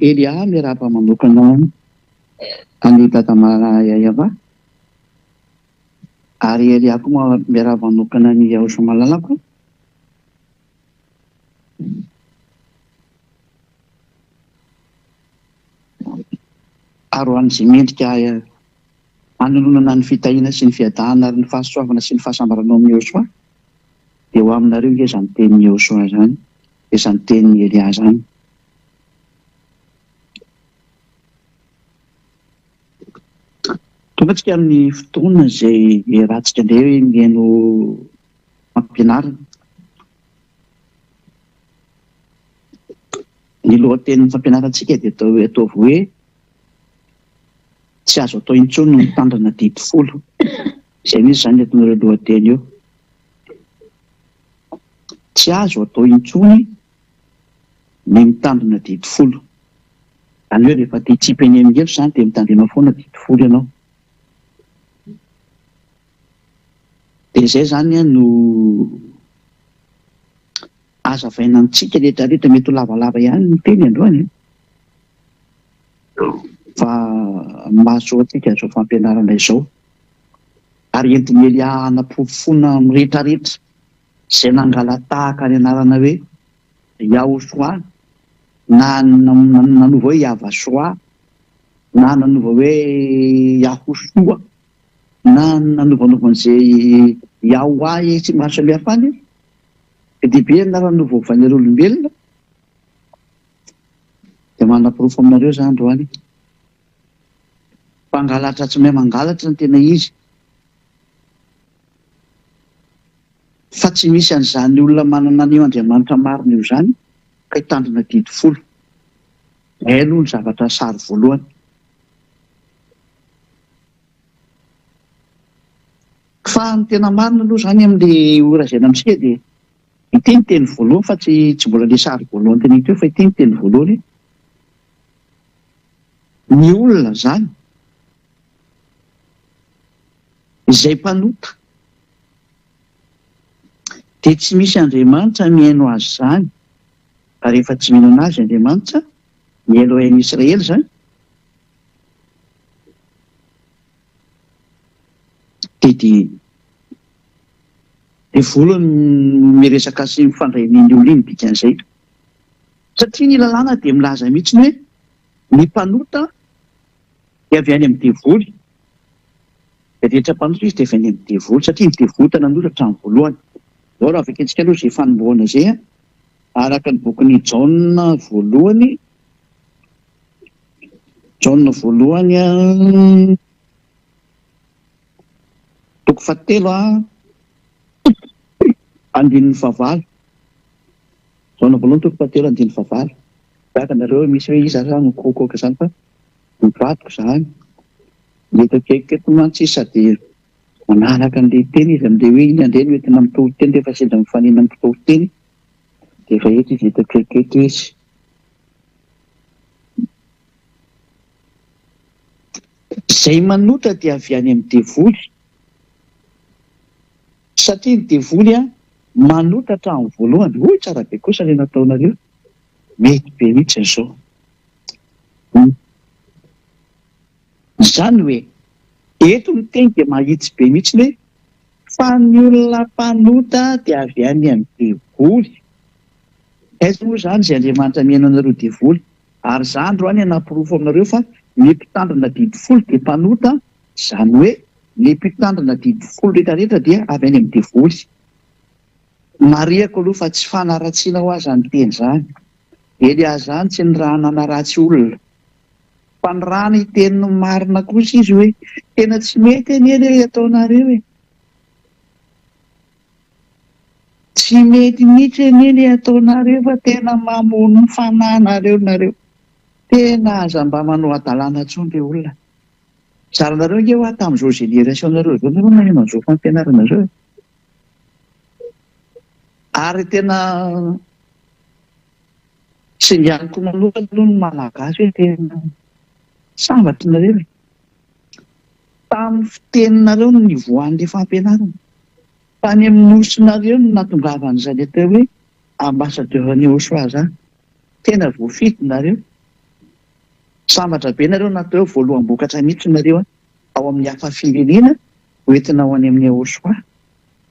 Elia miarapa manokana any tatamara yayava ary Elia koa miarapa manokana ny Yahoshua malalako ary hoan'izay mendrika anononana ny fitahiana sy ny fiadahana ary ny fahasoavana sy ny fahasambarana amin'ny Yahoshua dia ho aminareo nge izany tenin'ny Yahoshua zany, izany tenin'ny Elia zany. Tonga tsika amin'ny fotoana izay rahantsika indray hoe mihaino fampianarana. Ny lohatenin'ny fampianarantsika dia ataovy hoe tsy azo atao intsony ny mitandrina dimy folo. Izay misy izany eton'ireo lohateny eo. Tsy azo atao intsony ny mitandrina dimy folo. Izany hoe rehefa te hitsipy eny amin'ny hevitra izany dia mitandrina foana dimy folo ianao. Dia izay zany no azavaina antsika rehetrarehetra, mety ho lavalava ihany ny teny androany. Fa mahasoa antsika izao fampianarana izao. Ary entin'ny Elia hanampofoana amin'ny rehetrarehetra izay nangalatahaka ny anarana hoe Yahoshua, na nanova hoe Yahvasoa, na nanova hoe Yahoshua, na nanovan'izay Yahoua tsy maro samihafa any. Dia be anarana novaovan'ireo olombelona dia manam-porofo aminareo izany androany. Mpangalatra tsy mahay mangalatra ny tena izy. Fa tsy misy an'izany olona manana an'io Andriamanitra marina io zany ka hitandrina dimy folo. Ay aloha ny zavatra sary voalohany. Fa ny tena marina aloha zany amin'ilay orazana amintsika dia ity ny teny voalohany, fa tsy mbola ilay sary voalohany teny teo, fa ity ny teny voalohany. Ny olona zany izay mpanota dia tsy misy Andriamanitra mihaino azy zany. Fa rehefa tsy mihaino azy Andriamanitra, ny Elohim Israely zany, dia volony miresaka sy mifandray ny olona iny dikan'izay. Satria ny lalàna dia milaza mihitsy hoe ny mpanota dia avy any amin'ny devoly. Rehetra mpanota izy dia avy any amin'ny devoly, satria ny devoly tanan'olona hatramin'ny voalohany. Izao raha vakentsika aloha izay fanombohana izay araka ny bokin'ny Jaona voalohany, Jaona voalohany toko fahatelo andininy fahavalo. Jaona voalohany toko fahatelo andininy fahavalo. Tahaka nareo misy hoe iza zany mikokoka izany fa mivadiko izany. Mety aketo mantsy sady manaraka an'ilay teny izy amin'ilay hoe iny andreny mety namitoro teny rehefa sendra mifanina mitoro teny dia efa eto izy eto aketo izy. Izay manota dia avy any amin'ny devoly, satria ny devoly manota hatramin'ny voalohany. Hoy tsara be kosa ilay nataonareo, mety be mihitsy izao. Izany hoe eto ny teny dia mahitsy be mihitsy hoe fa ny olona mpanota dia avy any amin'ny devoly. Aiza moa izany izay Andriamanitra mihaino anareo devoly? Ary izany androany hanamporofo aminareo fa ny mpitandrina dimy folo dia mpanota, izany hoe ny mpitandrina dimy folo rehetrarehetra dia avy any amin'ny devoly. Mariako aloha fa tsy fanaratsiana ho azy ny teny izany. Elia zany tsy ny raha nanaratsy olona, fa ny raha ny teny marina kosa izy hoe tena tsy mety eny ataonareo e. Tsy mety mihitsy eny ataonareo fa tena mamono ny fanahinareo nareo. Tena aza mba manao adalàna intsony ilay olona. Zaranareo nge hoa tamin'izao génération nareo izao nareo magnano an'izao fampianarana izao. Ary tena tsy indianiko manokana aloha ny malagasy hoe tena sambatry nareo. Tamin'ny fiteninareo no nivoahan'ilay fampianarana. Fa ny amin'ny nosonareo no nahatongavan'izany atao hoe ambassadeur-n'ny Yahoshua zany. Tena voafity nareo. Sambatra be nareo natao voaloham-bokatra mihitsy nareo ao amin'ny hafa firenena hoentina ho any amin'ny Aosoa.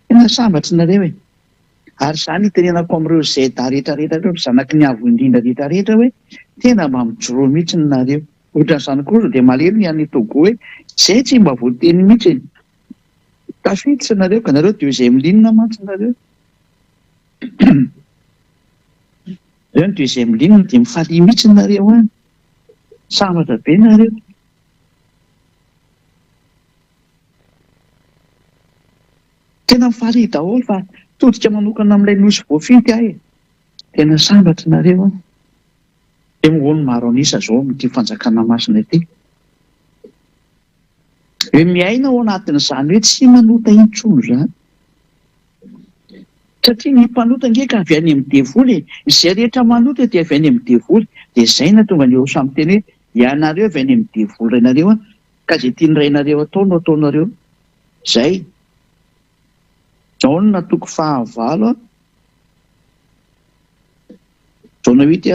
Tena sambatra nareo e. Ary izany itenenako amin'ireo zeda rehetrarehetra ireo, zanaky ny avo indrindra rehetrarehetra hoe tena mba mijoroa mihitsy nareo. Ohatran'izany koa dia malemy ny any Togo hoe izay tsy mba voateny mihitsy e. Tafiditra nareo ka nareo deuxième ligne mantsy nareo. Reo ny deuxième ligne dia mifalia mihitsy nareo any. Sambatra be nareo. Tena mifalia daholo fa todika manokana amin'ilay nosy voafidy ahy. Tena sambatra nareo. Dia miholo maro anisa izao amin'ity fanjakana masina ity. Hoe miaina ao anatin'izany hoe tsy manota intsony izany. Satria ny mpanota ngeka avy any amin'ny devoly, izay rehetra manota dia avy any amin'ny devoly. Dia izay na tonga ny eo samy teny hoe ianareo avy any amin'ny devoly rainareo ka izay tiany rainareo atao no ataonareo. Izay. Jaona toko 9 Jaona 8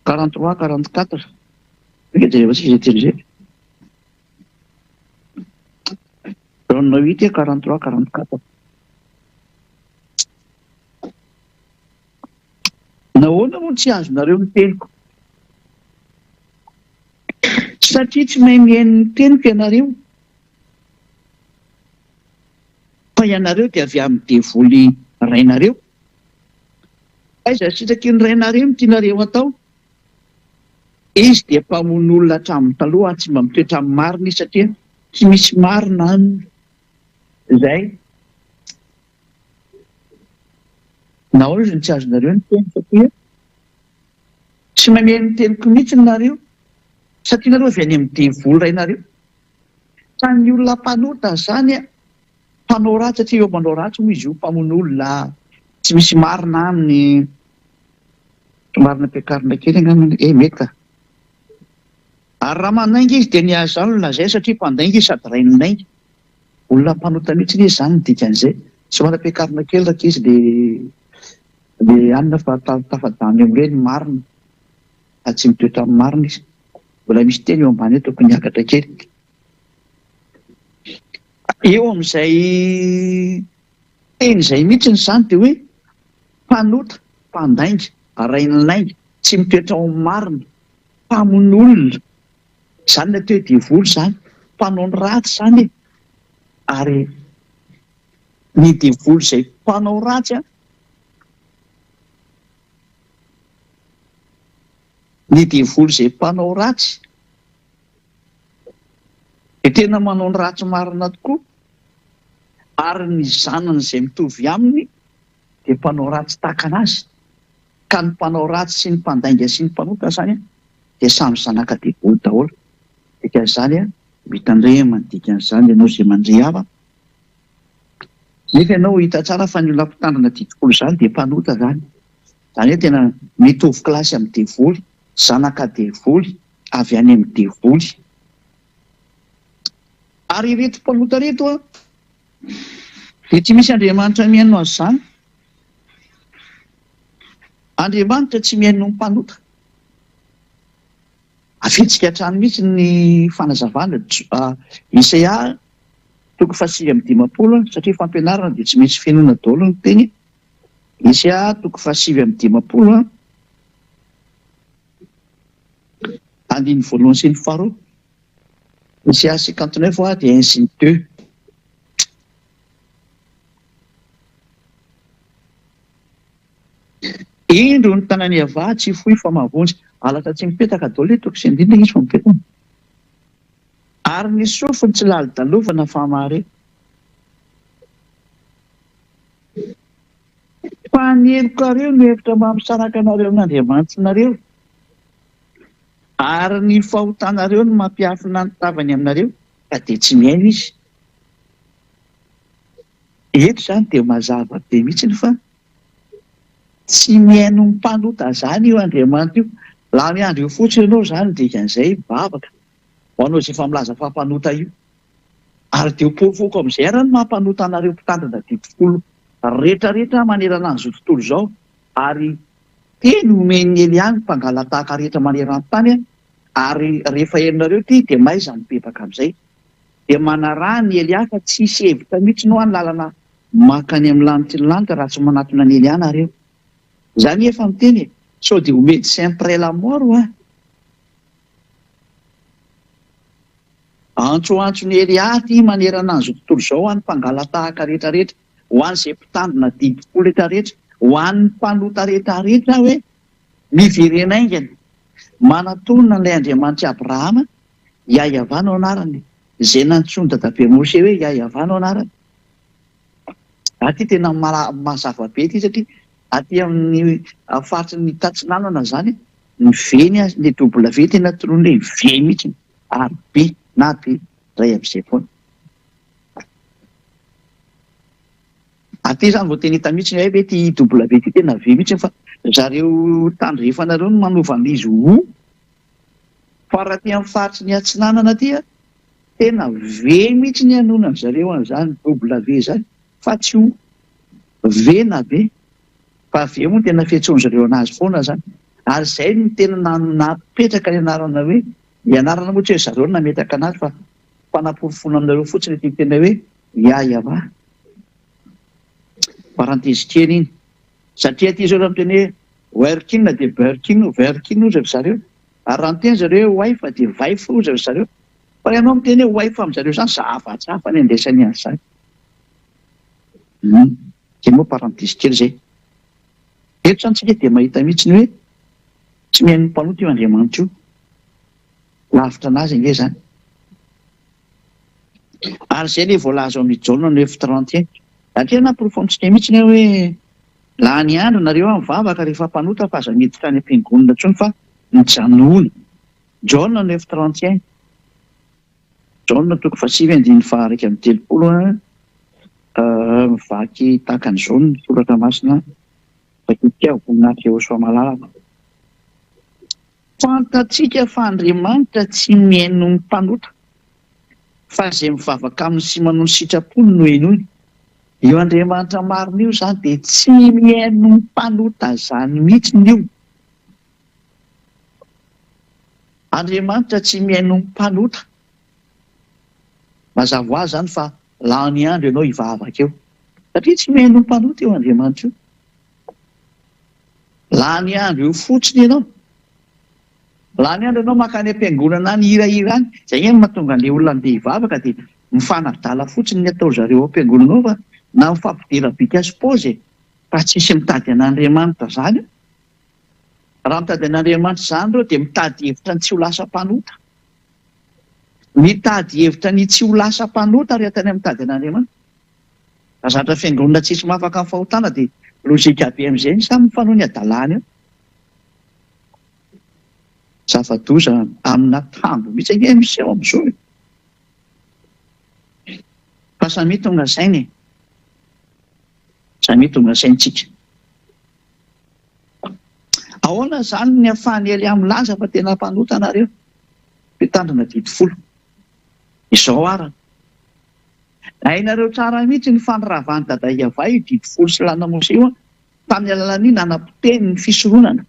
43 44. Rehefa sisa teny izay. Jaona 8 43 44. Nahoana moa tsy azonareo ny teniko? Satria tsy mahay mihaino ny teniko ianareo. Fa ianareo dia avy amin'ny devoly rainareo. Aiza sitraky ny rainareo no tianareo atao? Izy dia mpamono olona hatramin'ny taloha tsy mba mitoetra amin'ny marina izy satria tsy misy marina aminy. Izay. Nahoana izy ny tsy azonareo ny teny satria tsy mahay mihaino ny teniko mihitsy nareo. Satria nareo avy any amin'ny devoly rainareo. Fa ny olona mpanota izany mpanao ratsy satria eo manao ratsy moa izy io mpamono olona tsy misy marina aminy. Marina ampiakarina kely angambany mety ka. Ary raha manainga izy dia nihazo izany no lazay satria mpandainga izy sady raininainga. Olona mpanota mihitsy izy izany ny dikan'izay. Tsy manam-piakarina kely raka izy dia anona fa tafadany amin'ireny marina. Fa tsy mitoetra amin'ny marina izy. Mbola misy teny eo ambany eo tokony hiakatra kely. Eo amin'izay teny izay mihitsy izany dia hoe mpanota, mpandainga, raininainga, tsy mitoetra ao amin'ny marina, mpamono olona. Izany ny atao hoe devoly izany. Mpanao ny ratsy izany e. Ary ny devoly izay mpanao ratsy ny devoly izay mpanao ratsy dia tena manao ny ratsy marina tokoa. Ary ny zanany izay mitovy aminy dia mpanao ratsy tahaka anazy. Ka ny mpanao ratsy sy ny mpandainga sy ny mpanota izany dia samy zanaka devoly daholo. Dikan'izany mitandray manodika an'izany ianao izay mandray hava. Nefa ianao hita tsara fa ny olona mpitandrina didikolo izany dia mpanota izany. Izany hoe tena mitovy kilasy amin'ny devoly, zanaka devoly, avy any amin'ny devoly. Ary ireto mpanota reto dia tsy misy Andriamanitra mihaino azy izany. Andriamanitra tsy mihaino ny mpanota. Afetsika hatrany mihitsy ny fanazavana Isaia 7:50 satria fampianarana dia tsy misy fiainona daholo ny teny. Isaia 7:50 andiny voalohany sy ny faharoa. Isaia 59 dia 1 sy ny 2. Indro ny tanany ava tsy fohy fa mahavonjy. Alatra tsy mipetaka daholo etoko sy indrindra izy fa mipetaka. Ary ny sofiny tsy lali-dalovana fa mahare. Fa ny helokareo no hevitra mampisaraka anareo amin'Andriamanitra nareo. Ary ny fahotanareo no mampiafina ny tavany aminareo ka dia tsy mihaino izy. Eto izany dia mazava be mihitsy fa tsy mihaino ny mpanota izany io Andriamanitra io. Laha miandry io fotsiny ianao izany dikan'izay bavaka. Ho anao izay efa milaza fa mpanota io. Ary dia pofoka amin'izay ary ny mampanota anareo mpitandrina didikolo rehetrarehetra manerana an'izao tontolo izao. Ary teny omen'ny Eliany mpangalatahaka rehetra maneran-tany ary rehefa herinareo ty dia maiza mipepaka amin'izay. Dia manarah ny Elia fa tsisy hevitra mihitsy no any lalana makany amin'ny lanitra ny lanitra raha tsy manatona ny Eliana reo. Zany efa miteny sao dia ho médecin après la mort antsoantsony Elia ty manerana an'izao tontolo izao any mpangalatahaka rehetrarehetra, ho an'izay mpitandrina didiko rehetrarehetra, ho an'ny mpanota rehetrarehetra hoe mivirena aingana manatonina ilay Andriamanitra Abrahama Iaiavanao anarany, izay nantsoiny dadabe Mose hoe Iaiavanao anarany. Aty tena mazava be ty satria aty amin'ny faritry ny tatsinanana zany ny veny ny W tena toroiny hoe ve mihitsy ary B na B ray amin'izay foana. Aty zany vao teny hita mihitsy hoe ty W ty tena ve mihitsy fa zareo tandrefanareo no manovan'izy ho. Fa raha ty amin'ny faritry ny atsinanana ty tena ve mihitsy ny anona zareo an'izany W zany fa tsy ho ve na be fa ve moa tena fiantsoany zareo anazy foana zany. Ary izay no tena napetraka ny anarana hoe ny anarana moa tsy hoe zareo no nametaka anazy fa fanamporofona aminareo fotsiny ty tena hoe Iaiava. Parantèse kely iny satria ty zao raha miteny hoe working dia working ozy ry zareo ary raha miteny zareo hoe wife dia wife ozy ry zareo fa ianao miteny hoe wife amin'izareo zany zavatsafa ny andesany azy zany. Kely moa parantèse kely zay. Eto zany tsika dia mahita mihitsy ny hoe tsy mihaino mpanota io Andriamanitra io, lavitra anazy nge zany. Ary izay ilay voalaza ao amin'ny Jaona 9:31 satria naporofo amintsika mihitsy hoe laha ny andro nareo mivavaka rehefa mpanota fa aza miditra any am-piangonana intsony fa mijanona. Jaona 9:31 Jaona 9:30 mivaky tahaka an'izao ny soratra masina vakitika voninahitra eo soa malalaka. Fantatsika fa Andriamanitra tsy mihaino ny mpanota fa izay mivavaka aminy sy manao ny sitrapony no henoiny. Io Andriamanitra marina io zany dia tsy mihaino ny mpanota zany mihitsy io. Andriamanitra tsy mihaino ny mpanota. Mazava ho azy zany fa laha ny andro ianao hivavaka eo satria tsy mihaino ny mpanota io Andriamanitra io. Laha ny andro io fotsiny ianao, laha ny andro ianao makany am-piangonana any hirahira any, izay ny mahatonga an'ilay olona andeha hivavaka dia mifanadala fotsiny ny atao zareo am-piangonana ao fa na mifampidera bika spose fa tsisy mitady an'Andriamanitra zany. Raha mitady an'Andriamanitra zany ireo dia mitady hevitra ny tsy ho lasa mpanota. Mitady hevitra ny tsy ho lasa mpanota rehetra ny mitady an'Andriamanitra. Zatra fiangonana tsisy mahafaka amin'ny fahotana dia lozika be amin'izay samy mifanohy ny adalàna eo. Zava-doza amina tambo mihitsy ange miseho amin'izao. Fa samy tonga sainy. Samy tonga saintsika. Ahoana zany ny ahafahany Elia milaza fa tena mpanota nareo? Mpitandrina 10. Izao arany. Hainareo tsara mihitsy ny faniravan'ny dada Iava io 10 sy lana Mose io tamin'ny alalan'iny nanapoteny ny fisoronana.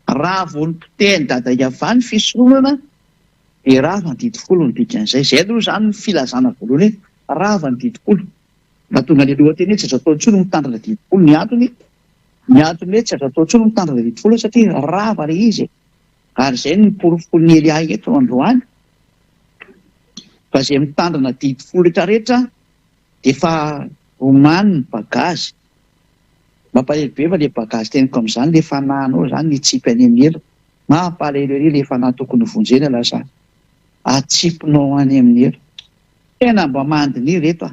Raha vao nipoteny dada Iava ny fisoronana dia rava ny 10 ny dikan'izay. Izay aloha zany ny filazana voalohany hoe rava ny 10. Raha tonga ny lohateny hoe tsy azo atao intsony mitandrina 10. Ny antony hoe tsy azo atao intsony mitandrina 10 satria rava ilay izy. Ary izay ny porofon'ny Elia eto androany. Fa izay mitandrina 10 rehetrarehetra dia efa omany ny bagazy. Mampalahelo be fa ilay bagazy teniko amin'izany ilay fanahinao zany ny tsipy any amin'ny ela. Mampalahelo ery ilay fanahy tokony vonjena lasa atsipinao any amin'ny ela. Tena mba mandiny reto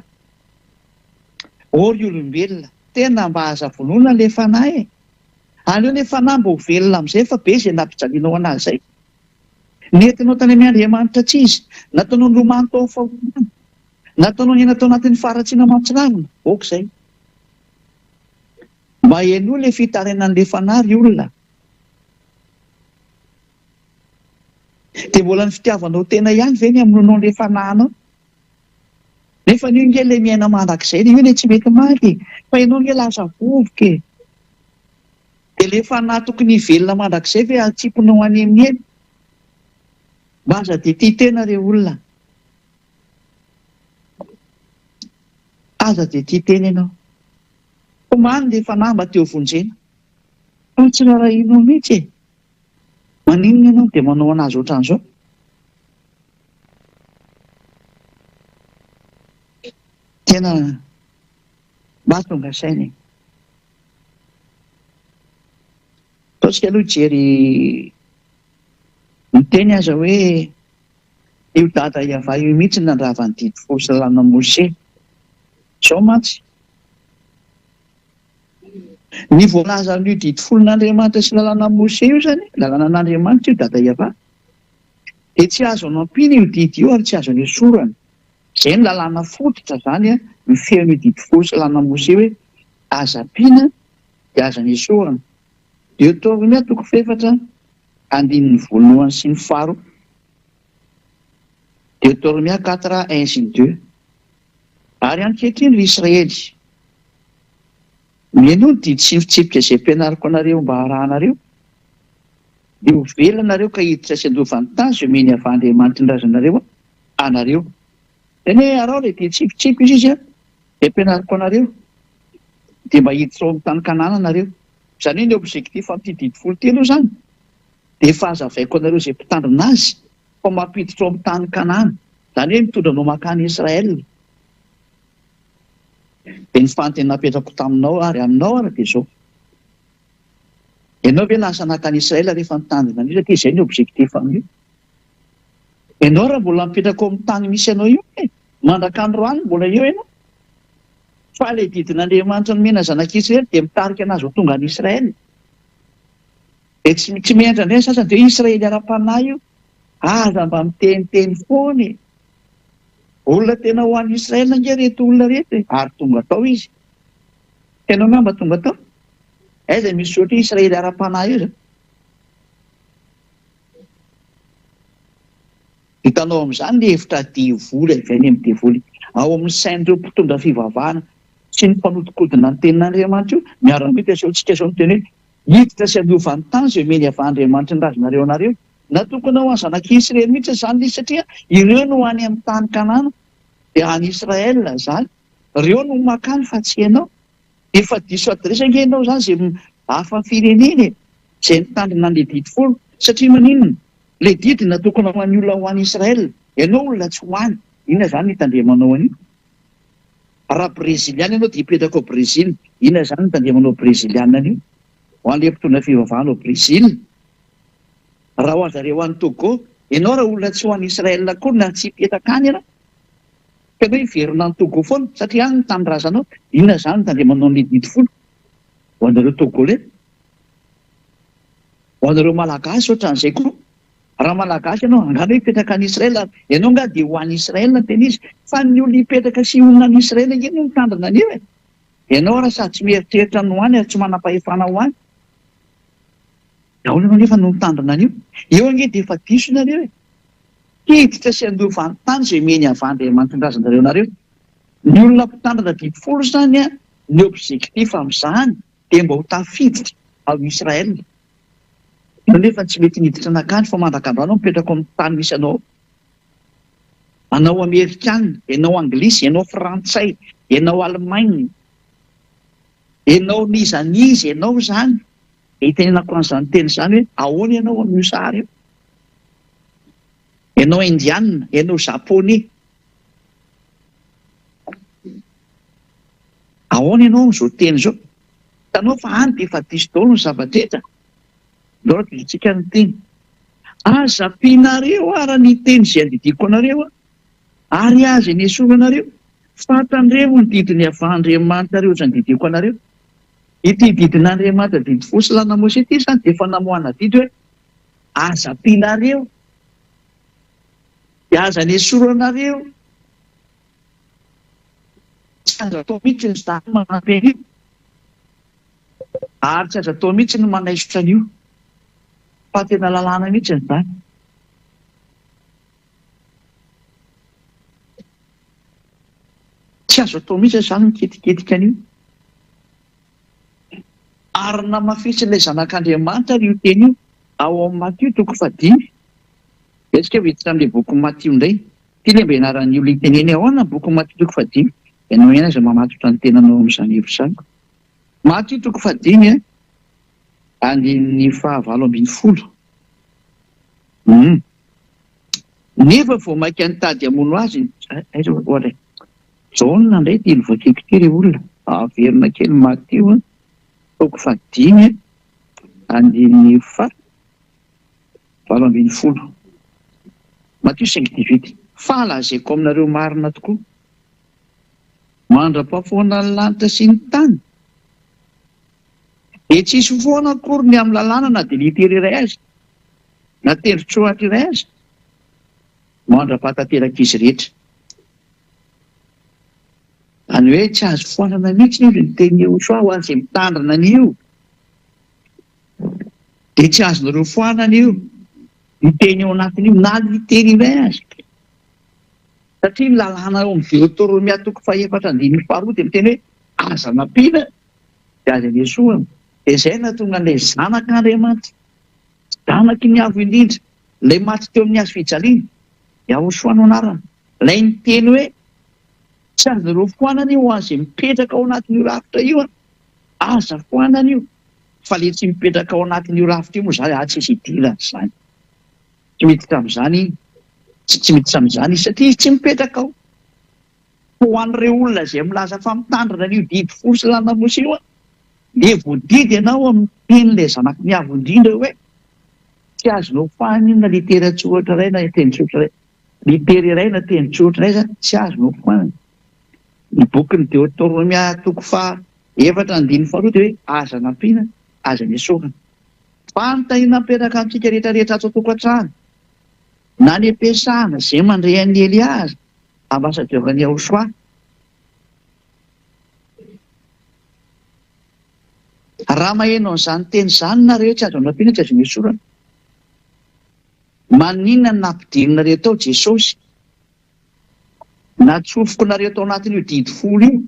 Ory olombelona tena mba aza vonoina ilay fanahy. Aleo ilay fanahy mba ho velona amin'izay fa be izay nampijalianao anazy izay. Nentinao tany amin'ny Andriamanitra tsy izy. Nataonao nilomano tao fahomana. Nataonao ny natao anatin'ny faharatsiana mampitsinamina. Izay. Mba henoa ilay fitarenan'ilay fanahy ry olona. Dia mbola ny fitiavanao tena ihany ve ny amoronao ilay fanahinao? nefa nio nge le miaina mandrak'izay io le tsy mety maty fa ianao nge lasa vovoka dia le fanahy tokony hivelona mandrak'izay ve atsiponao any amin'ny eny mba aza dia tia tena reo olona aza dia tia tena ianao omany dia fanahy mba teo vonjena fa tsy raha inao mihitsy maninona ianao dia manao anazy ohatran'izao tena mahatonga saina ataontsika aloha jery miteny aza hoe io dada iava io mihitsy nandravany didy folo sy lalàna Mose izao mantsy ny voalaza an'io didy folon'Andriamanitra sy lalàna Mose io zany lalàna an'Andriamanitra io dada iava dia tsy azo no ampiana io didy io ary tsy azo ny esorana izay ny lalàna fototra zany a mifeho io didy folo sy lalàna Mose hoe aza ampiana dia aza ny esorana Deutéronomia toko faefatra andininy voalohany sy ny faharoa Deutéronomia 4:1-2 ary ankehitriny ry Israely mihaino ny didy sy ny fitsipika izay ampianariko anareo mba harahanareo dia ho velanareo ka hiditra sy andovan'ny tany izay omeny avy Andriamanitra ny razanareo anareo teny hoe arao ilay didy tsipitsipika izy izy a dia ampianariko anareo dia mba hiditra ao amin'ny tany Kanana anareo izany hoe ny objectif amin'ity didy folo telo zany dia efa hazavaiko anareo izay mpitandrina azy fa mampiditra ao amin'ny tany Kanana izany hoe mitondra anao makany Israel dia ny fanontena napetrako taminao ary aminao ary dia izao ianao ve lasa nakany Israel rehefa mitandrina an'io satria izay ny objectif amin'io ianao raha mbola mipetraka ao amin'ny tany misy anao io mandrak'androany mbola eo ianao fa ilay didin'Andriamanitra nomena zanak'Israely dia mitarika anazy ho tonga any Israel dia tsy miendra indray sasany dia Israely ara-panahy io aza mba miteniteny foana olona tena ho an'ny Israel nge reto olona reto ary tonga tao izy tena ngamba tonga tao aiza misy ohatry Israely ara-panahy io zany hitanao amin'izany ny hevitra diavoly avy any amin'ny diavoly ao amin'ny sain'ireo mpitondra fivavahana sy ny mpanodikodina ny tenin'Andriamanitra io miara-mita izao tsika izao miteny hoe hiditra sy andovan'ny tany izay omeny avy Andriamanitra ny razonareo anareo na tokony ho any zanak'Israely mihitsy izany izy satria ireo no any amin'ny tany Kanana dia any Israel zany ireo no makany fa tsy ianao efa diso adresaka ianao zany izay hafa firenena izay nitandrina an'ilay didy folo satria maninona ilay didy na tokony ho an'ny olona ho any Israel ianao olona tsy ho any inona zany nitandremanao an'io raha breziliana ianao dia hipetraka ao Brezila inona zany nitandremanao breziliana an'io ho an'ilay mpitondra fivavahana ao Brezila raha ho azareo any Togo ianao raha olona tsy ho any Israel koa na tsy hipetraka any ianao ka hoe hiverina ny Togo foana satria any ny tanindrazanao inona zany nitandremanao an'ilay didy folo ho anareo Togolais ho anareo malagasy ohatran'izay koa raha malagasy ianao angano hoe hipetraka any Israel ianao nga dia ho any Israel tena izy fa ny olona hipetraka sy olona any Israel nge no mitandrina an'io ianao raha sady tsy mieritreritra no any ary tsy manam-pahefana ho any daholy ianao nefa no mitandrina an'io eo ange dia efa diso nareo hiditra sy andovan'ny tany izay meny avy Andriamanitra ny razanareo anareo ny olona mpitandrina didy folo zany a ny objectif amin'izany dia mba ho tafiditra ao Israel ianao nefa tsy mety niditra anakany fa mandrak'androany mipetraka ao amin'ny tany misy anao anao Amerikana ianao Anglisy ianao Frantsay ianao Alemaina ianao nizanizy ianao zany hitenenako an'izany teny izany hoe ahoana ianao amin'io sary io ianao Indiana ianao Japonais ahoana ianao amin'izao teny izao hitanao fa any dia efa diso daholo ny zava-drehetra loatra tsika ny teny aza ampianareo ara ny teny izay andidiko anareo ary aza ny esoranareo fantandremo ny didiny avy Andriamanitra reo izany didiko anareo ity didin'Andriamanitra didy folo sy lalàna Mose ity zany dia efa namoahana didy hoe aza ampianareo dia aza ny esoranareo tsy aza atao mihitsy ny zany manampy an'io ary tsy aza atao mihitsy ny manaisotra an'io fa tena lalàna mihitsy ny zany azo atao mihitsy izany miketiketika an'io. Ary namafisy ilay zanak'Andriamanitra io teny io ao amin'ny Matio 5. Etsika viditra amin'ilay boky Matio indray. Ty le mba ianaran'io le teneny ao na boky Matio 5. Ianao ihany aza mamatotra ny tenanao amin'izany hevitra izany. Matio 5 andin'ny 19. Nefa vao maika nitady hamono azy ohatra Jaona indray ty novakiko kely olona averina kely Matio 5 andin'ny 19. Matio 5:18. Falazaiko aminareo marina tokoa, mandra-pahafoana ny lanitra sy ny tany, dia tsisy foana akory ny amin'ny lalàna na dia litera iray azy na tendrotsoatra iray azy mandra-pahatanteraka izy rehetra. Any hoe tsy azo foanana mihitsy io ny teny Joshua ho an'izay mitandrina an'io, dia tsy azonareo foanana io ny teny ao anatin'io na litera iray azy, satria ny lalàna ao amin'ny Deutéronomia 4:4 dia miteny hoe aza nampiana dia aza niesoana. Dia izay nahatonga an'ilay zanak'Andriamanitra, zanaky ny avo indrindra, ilay maty teo amin'ny hazo fijaliana, Yahoshua no anarana, ilay niteny hoe tsy azonareo foanana io ho an'izay mipetraka ao anatin'io rafitra io, aza foanana io, fa ilay tsy mipetraka ao anatin'io rafitra io moa izany tsy misy idirana izany, tsy miditra amin'izany, tsy miditra amin'izany satria tsy mipetraka ao. Ho an'ireo olona izay milaza fa mitandrina an'io didy folo sy lanamosy io, dia voadidy ianao amin'ny tenin'ilay zanaky ny avo indrindra hoe tsy azonao foanana io na litera tsotra iray na tendrotsotra iray, litera iray na tendrotsotra iray zany tsy azonao foanana. Ny bokin'ny Deutéronomia 4:4 dia hoe aza nampiana, aza niesorana. Fanontaniana mipetraka amintsika rehetrarehetra ato an-tokantrano na ny ampiasana izay mandray an'i Eliaza ambasadiovan'i Yahoshua. Raha maheno an'izany teny izany nareo tsy azo nampiana, tsy azo niesorana, maninona ny nampidirinareo tao Jesosy? Natsofoko nareo tao anatin'io didy folo io,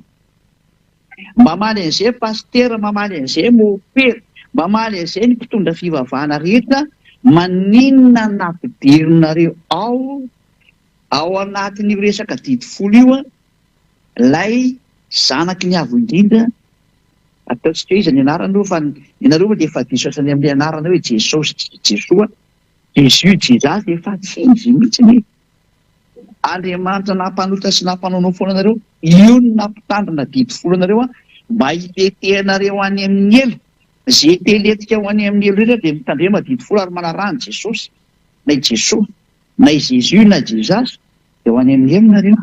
mamaly an'izay pastera, mamaly an'izay mopera, mamaly an'izay ny mpitondra fivavahana rehetra, maninona ny nampidirinareo ao anatin'io resaka didy folo io ilay zanaky ny avo indrindra, ataontsika hoe iza ny anarana fa ianareo dia efa diso asany amin'ny anarana hoe Jesosy, Jesoa, Jésus, Jesus, efa tsy izy mihitsy ny Andriamanitra nampanota sy nampanonao foana anareo, io no nampitandrina didy folo anareo mba hitetehanareo any amin'ny elo, izay teletika ho any amin'ny elo rehetra dia mitandrema didy folo ary manarahany Jesosy na i Jesoa na i Jésus na Jesus dia ho any amin'ny elo nareo.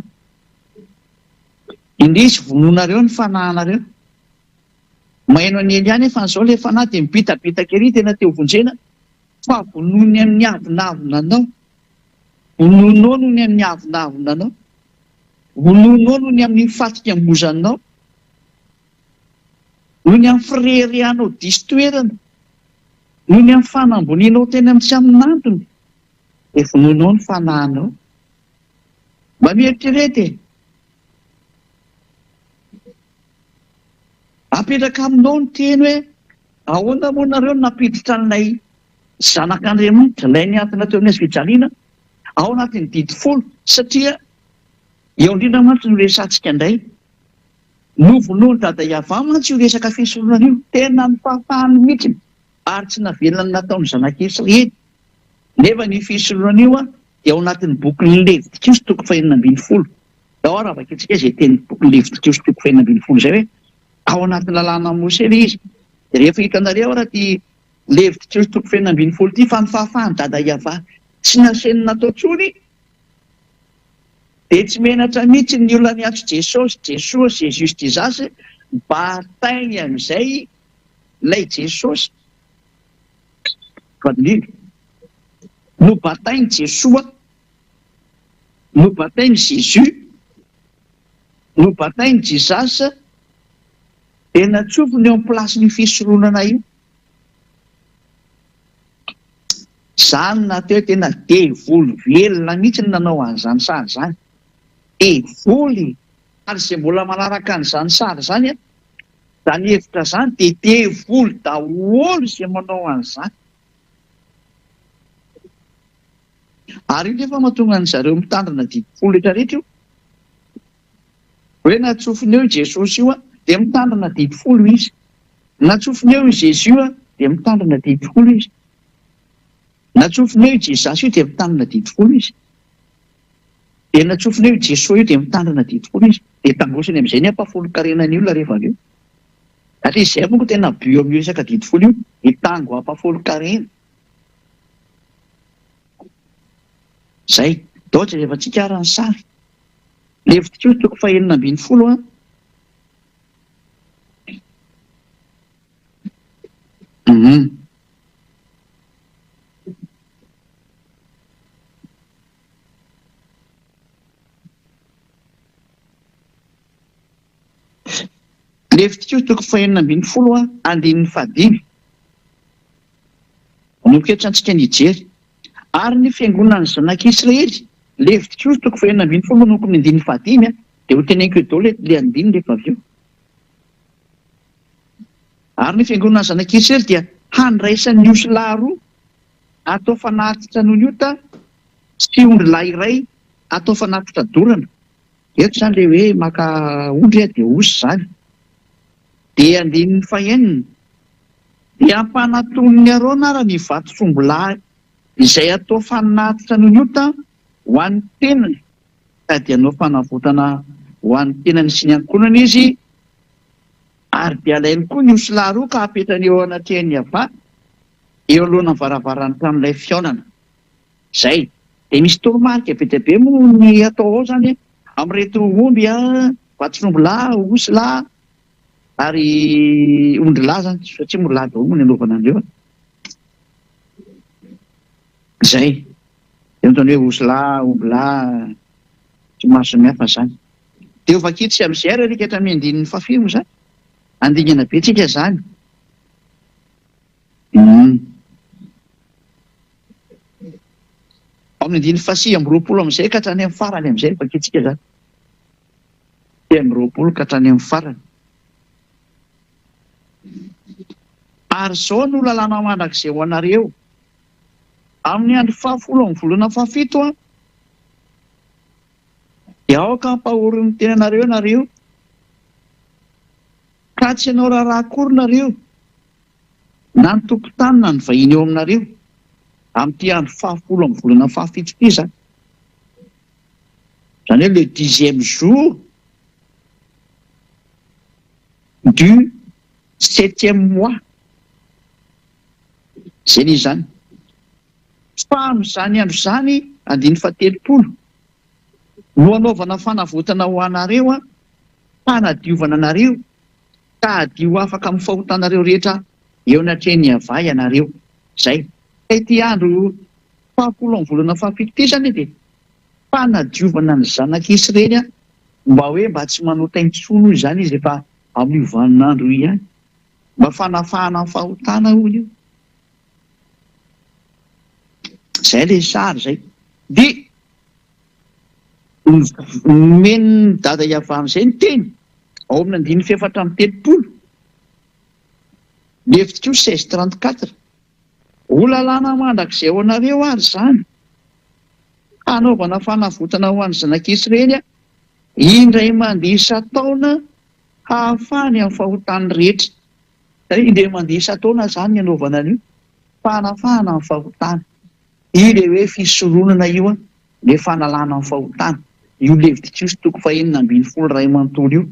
Indrisy vononareo ny fanahinareo. Maheno any ely ihany efa n'izao ilay fanahy dia mibitabitaka ery tena teo vonjena, fa vonony amin'ny avonavonanao, vononao no ny amin'ny avonavonanao, vononao no ny amin'ny fatikam-bozanao, no ny amin'ny fireherehanao diso toerana, no ny amin'ny fanambonianao tena amin'ny tsy amin'antony, dia vononao ny fanahinao. Mba mieritrerety apetraka aminao ny teny hoe ahoana moa nareo no napiditra an'ilay zanak'Andriamanitra, ilay niantona teo amin'ny hazo fijaliana ao anatin'ny didy folo, satria eo indrindra mantsy no resantsika indray novonoany dada Iava mantsy io resaka fisoronana io, tena ny fahafahany mihitsy ary tsy navelona nataony zanak'Israely. Nefa ny fisoronana io dia ao anatin'ny bokin'ny Levitikos 5:20. Ao raha vakintsika izay teny bokin'ny Levitikos 5:20 izay hoe ao anatin'ny lalàna Mose ilay izy. Dia rehefa hitanareo raha ty Levitikos 5:20 ty fa ny fahafahany dada Iava tsy nasenina natao tsony, dia tsy menatra mihitsy ny olona niantso Jesosy, Jesoa, Jesus, Jesus mba hatainy amin'izay ilay Jesosy. No batainy Jesoa, no batainy Jésus, no batainy Jesus, dia natsofony eo amin'ny plasin'ny fisoronana io. Izany nateo tena devoly velona mihitsy ny nanao an'izany sary izany. Devoly ary izay mbola manaraka an'izany sary zany a, zany hevitra zany dia devoly daholo izay manao an'izany. Ary io nefa mahatonga an' zareo mitandrina didifolo rehetrarehetra io. Hoe natsofiny eo i Jesosy io a dia mitandrina didifolo izy. Natsofiny eo i Jezus io a dia mitandrina didifolo izy. Natsofiny eo i Jesasy io dia mitandrina didifolo izy. Dia natsofiny eo i Jesosy io dia mitandrina didifolo izy. Dia tambosiny amin'izay ny ampafolo-karenany olona rehefa avy eo. Satria izay monko tena bio amin'ny resaka didifolo io, hitango ampafolo-karena. Zay, ohatra rehefa tsika arany sary. Levitikio toko fahaenina ambin'ny folo a. Levitikio toko fahaenina ambin'ny folo a, andinin'ny fahadimy. Nomboketra antsika nijery. Ary ny fiangonan'ny zanak'Israely, Levitikio toko fahaenina ambin'ny folo manomboky ny andinin'ny fahadimy a, dia ho teneniko eto le andiny rehefa avy eo. Ary ny fiangonan'ny zanak'Israely dia handraisan'ny osy lahy roa atao fanatitra noho ny ota sy ondry lahy iray atao fanatitra dorana. Eto izany le hoe maka ondry dia osy zany. Dia andinin'ny fahaenina dia ampanatony Arona ary ny vato-sombo lahy izay atao fanatitra noho ny ota ho an'ny tenany, ka dia anao fanavotana ho an'ny tenany sy ny ankonany izy. Ary dia alainy koa ny osy lahy roa ka apetrany eo anatrehany ava eo alohana varavaran'ny tranon'ilay fihaonana. Zay, dia misy toromarika be dia be moa ny atao ao zany amin'ireto omby a, vato-sombo lahy, osy lahy ary ondry lahy zany, satria ondry lahy daholo moa ny anaovana andreo. Zay, dia mitany hoe osy lahy, omby lahy, tsy maro samihafa zany. Dia ovakitsy amin'izay ary alika hatramin'ny andinin'ny fahafimo zany. Andingana be tsika zany. Amin'ny andin'ny fahasivy amby roapolo amin'izay ka hatrany amin'ny farany amin'izay ovakitsika zany. Dia amin'ny roapolo ka hatrany amin'ny farany. Ary izao no lalàna mandrakizay ho anareo amin'ny andro fahafolo amin'ny volana fahafito a, dia aoka ampahorin'ny tenanareo ianareo, ka tsy ianao raharaha akory nareo na ny tompon-tany na ny vahiny eo aminareo amin'ity andro fahafolo amin'ny volana fahafito ity zany. Zany hoe le 10e jour du 7e mois. Zay ny zany. Fa amin'izany andro zany andiny fahatelopolo no anaovana fanavotana ho anareo a, fanadiovana anareo ka adio afaka amin'ny fahotanareo rehetra eo anatrehany ava ianareo. Zay. Ity andro fahafolo amin'ny volana fahafito ity zany dia fanadiovana ny zanak'Israely mba hoe mba tsy manota intsony hoy zany izy rehefa amin'ny vaninandro ihany, mba fanafahana ny fahotana hoy io. Zay le sary zay. Dia meny dada iavana izay ny teny ao amin'ny andiny fefatra amin'ny telopolo, Levitikio 16:34. Ho lalàna mandrakizay ho anareo ary zany, hanaovana fanavotana ho an'ny zanak'Israely indray mandeha isa-taona hahafahany amin'ny fahotany rehetra. Indray mandeha isa-taona zany ny anaovana an'io, fanafahana amin'ny fahotana. Io le hoe fisoronana io a, le fanalana amin'ny fahotana. Io Levitikio toko fahaenina ambin'ny folo iray manontolo io.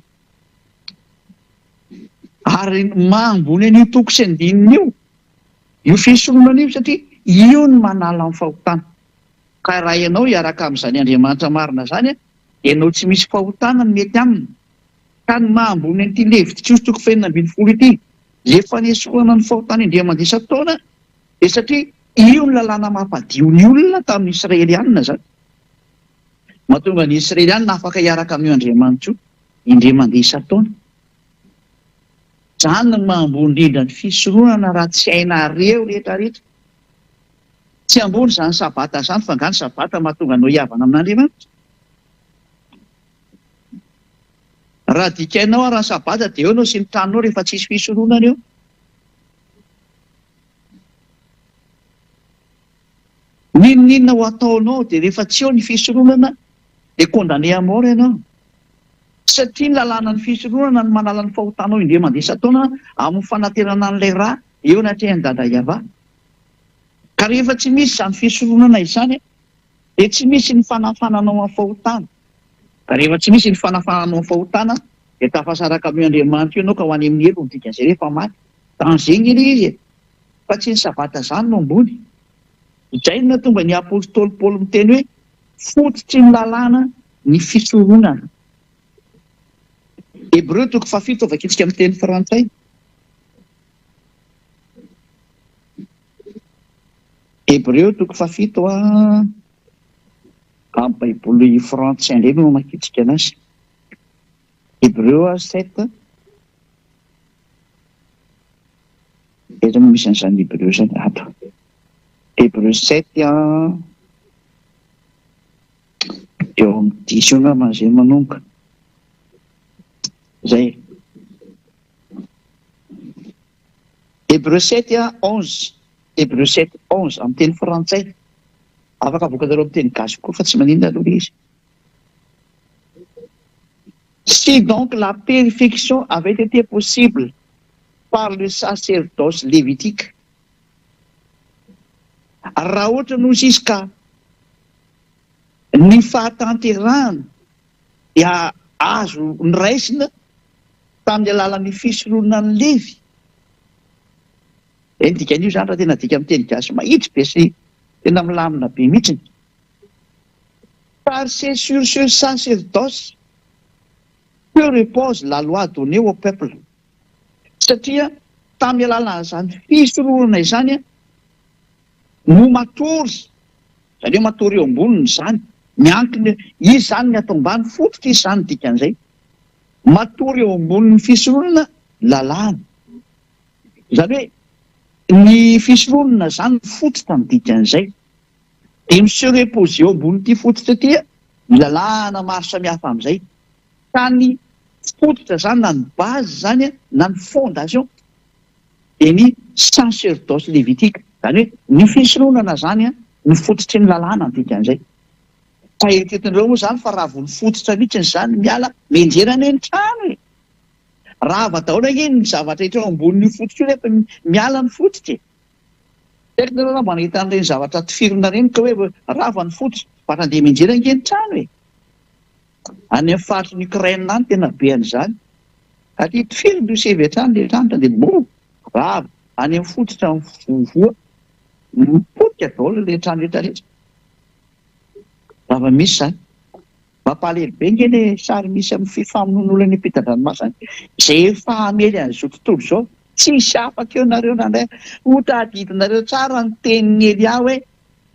Ary mahambony an'io toko sy andininy io fisoronana io, satria io ny manala amin'ny fahotana. Ka raha ianao hiaraka amin'izany Andriamanitra marina zany a, ianao tsy misy fahotana ny mety aminy. Ka ny mahambony an'ity Levitikio toko fahaenina ambin'ny folo ity, zay fanesorana ny fahotana indray mandeha isa-taona, dia satria io ny lalàna mampadio ny olona tamin'ny Israelianina zany. Mahatonga ny Israelianina afaka hiaraka amin'io Andriamanitra io indray mandeha isa-taona. Zany ny mahambony indrindra ny fisoronana raha tsy hainareo rehetrarehetra. Tsy ambony zany sabata zany, fa ngany sabata mahatonga anao hiavana amin'Andriamanitra. raha dikainao raha sabata dia eo anao sy ny tranonao rehefa tsisy fisoronana eo. Ninona ho ataonao dia rehefa tsy eo ny fisoronana dia condamné à mort ianao. Satria ny lalàna ny fisoronana no manala ny fahotanao indray mandesa taona amin'ny fanaterana an'ilay rà eo anatrehany dada Iava. Ka rehefa tsy misy izany fisoronana izany dia tsy misy ny fanafananao amin'ny fahotana. Ka rehefa tsy misy ny fanafananao amin'ny fahotana dia tafasaraka amin'ny Andriamanitra ianao ka ho any amin'ny elo ny dikan'izay rehefa maty. Tanzeny ilay izy fa tsy ny sabata izany no ambony. Izay no nahatonga ny apôstôly Paoly miteny hoe fototry ny lalàna ny fisoronana. Hébreu 7 avakitsika amin'ny teny frantsay. Hébreu 7 amin'ny baiboly frantsay indray no makitsika anazy. Hébreu 7 eto misy an'izany Hébreu zany ato. Hébreu 7 eo amin'ny 10 eo angamba izay manomboka. Zay. Hébreu 7:11. Hébreu 7:11 amin'ny teny frantsay. Afaka avoakanareo amin'ny teny gasy koa fa tsy maninona aloha izy. Si donc la perfection avait été possible par le sacerdoce lévitique, raha ohatra no izy ka ny fahatanterahana dia azo niraisina tamin'ny alalan'ny fisoronan'ny Levy. Ny dikan'io zany raha tena dika amin'ny teny gasy mahitsy be sy tena milamina be mihitsy. Car c'est sur ce sacerdoce que repose la loi donnée au peuple. Satria tamin'ny alalan'izany fisoronana izany no matory, zany hoe matory eo amboniny izany, miankina izy zany ny atao ambany fototra izy zany dikan'izay. Matory eo ambonin'ny fisoronana lalàna. Zany hoe ny fisoronana zany fototra ny dikan'izay. Dia misy repose eo ambonin'ity fototra ity ny lalàna maro samihafa amin'izay. Ka ny fototra zany na ny base zany na ny fondation dia ny sacerdoce lévitique. Zany hoe ny fisoronana zany ny fototry ny lalàna ny dikan'izay. Fa eritreretin'ireo moa zany fa raha vao ny fototra mihitsy zany miala menjerana eny trano e. Raha ava daholo iny ny zavatra hita eo ambonin'ny fototra io rehefa miala ny fototra. Eritreretin'ireo raha mba nahita an'ireny zavatra tifirina reny ka hoe rava ny fototra fa handeha menjerana eny trano e. Any amin'ny faritry ny Ukraine any tena be an'izany. Aty tifirina io sevy hatrany le trano dia bo rava any amin'ny fototra voa mipotika daholo le trano rehetrarehetra. Raha misy zany mampalahelo be ngeny sary misy amin'ny fifamonoan'olona ny ampitan-dranomasina izay efa hamely an'izao tontolo izao. Tsisy afaka eo nareo nandray ho tadidinareo tsara ny tenin'ny Elia hoe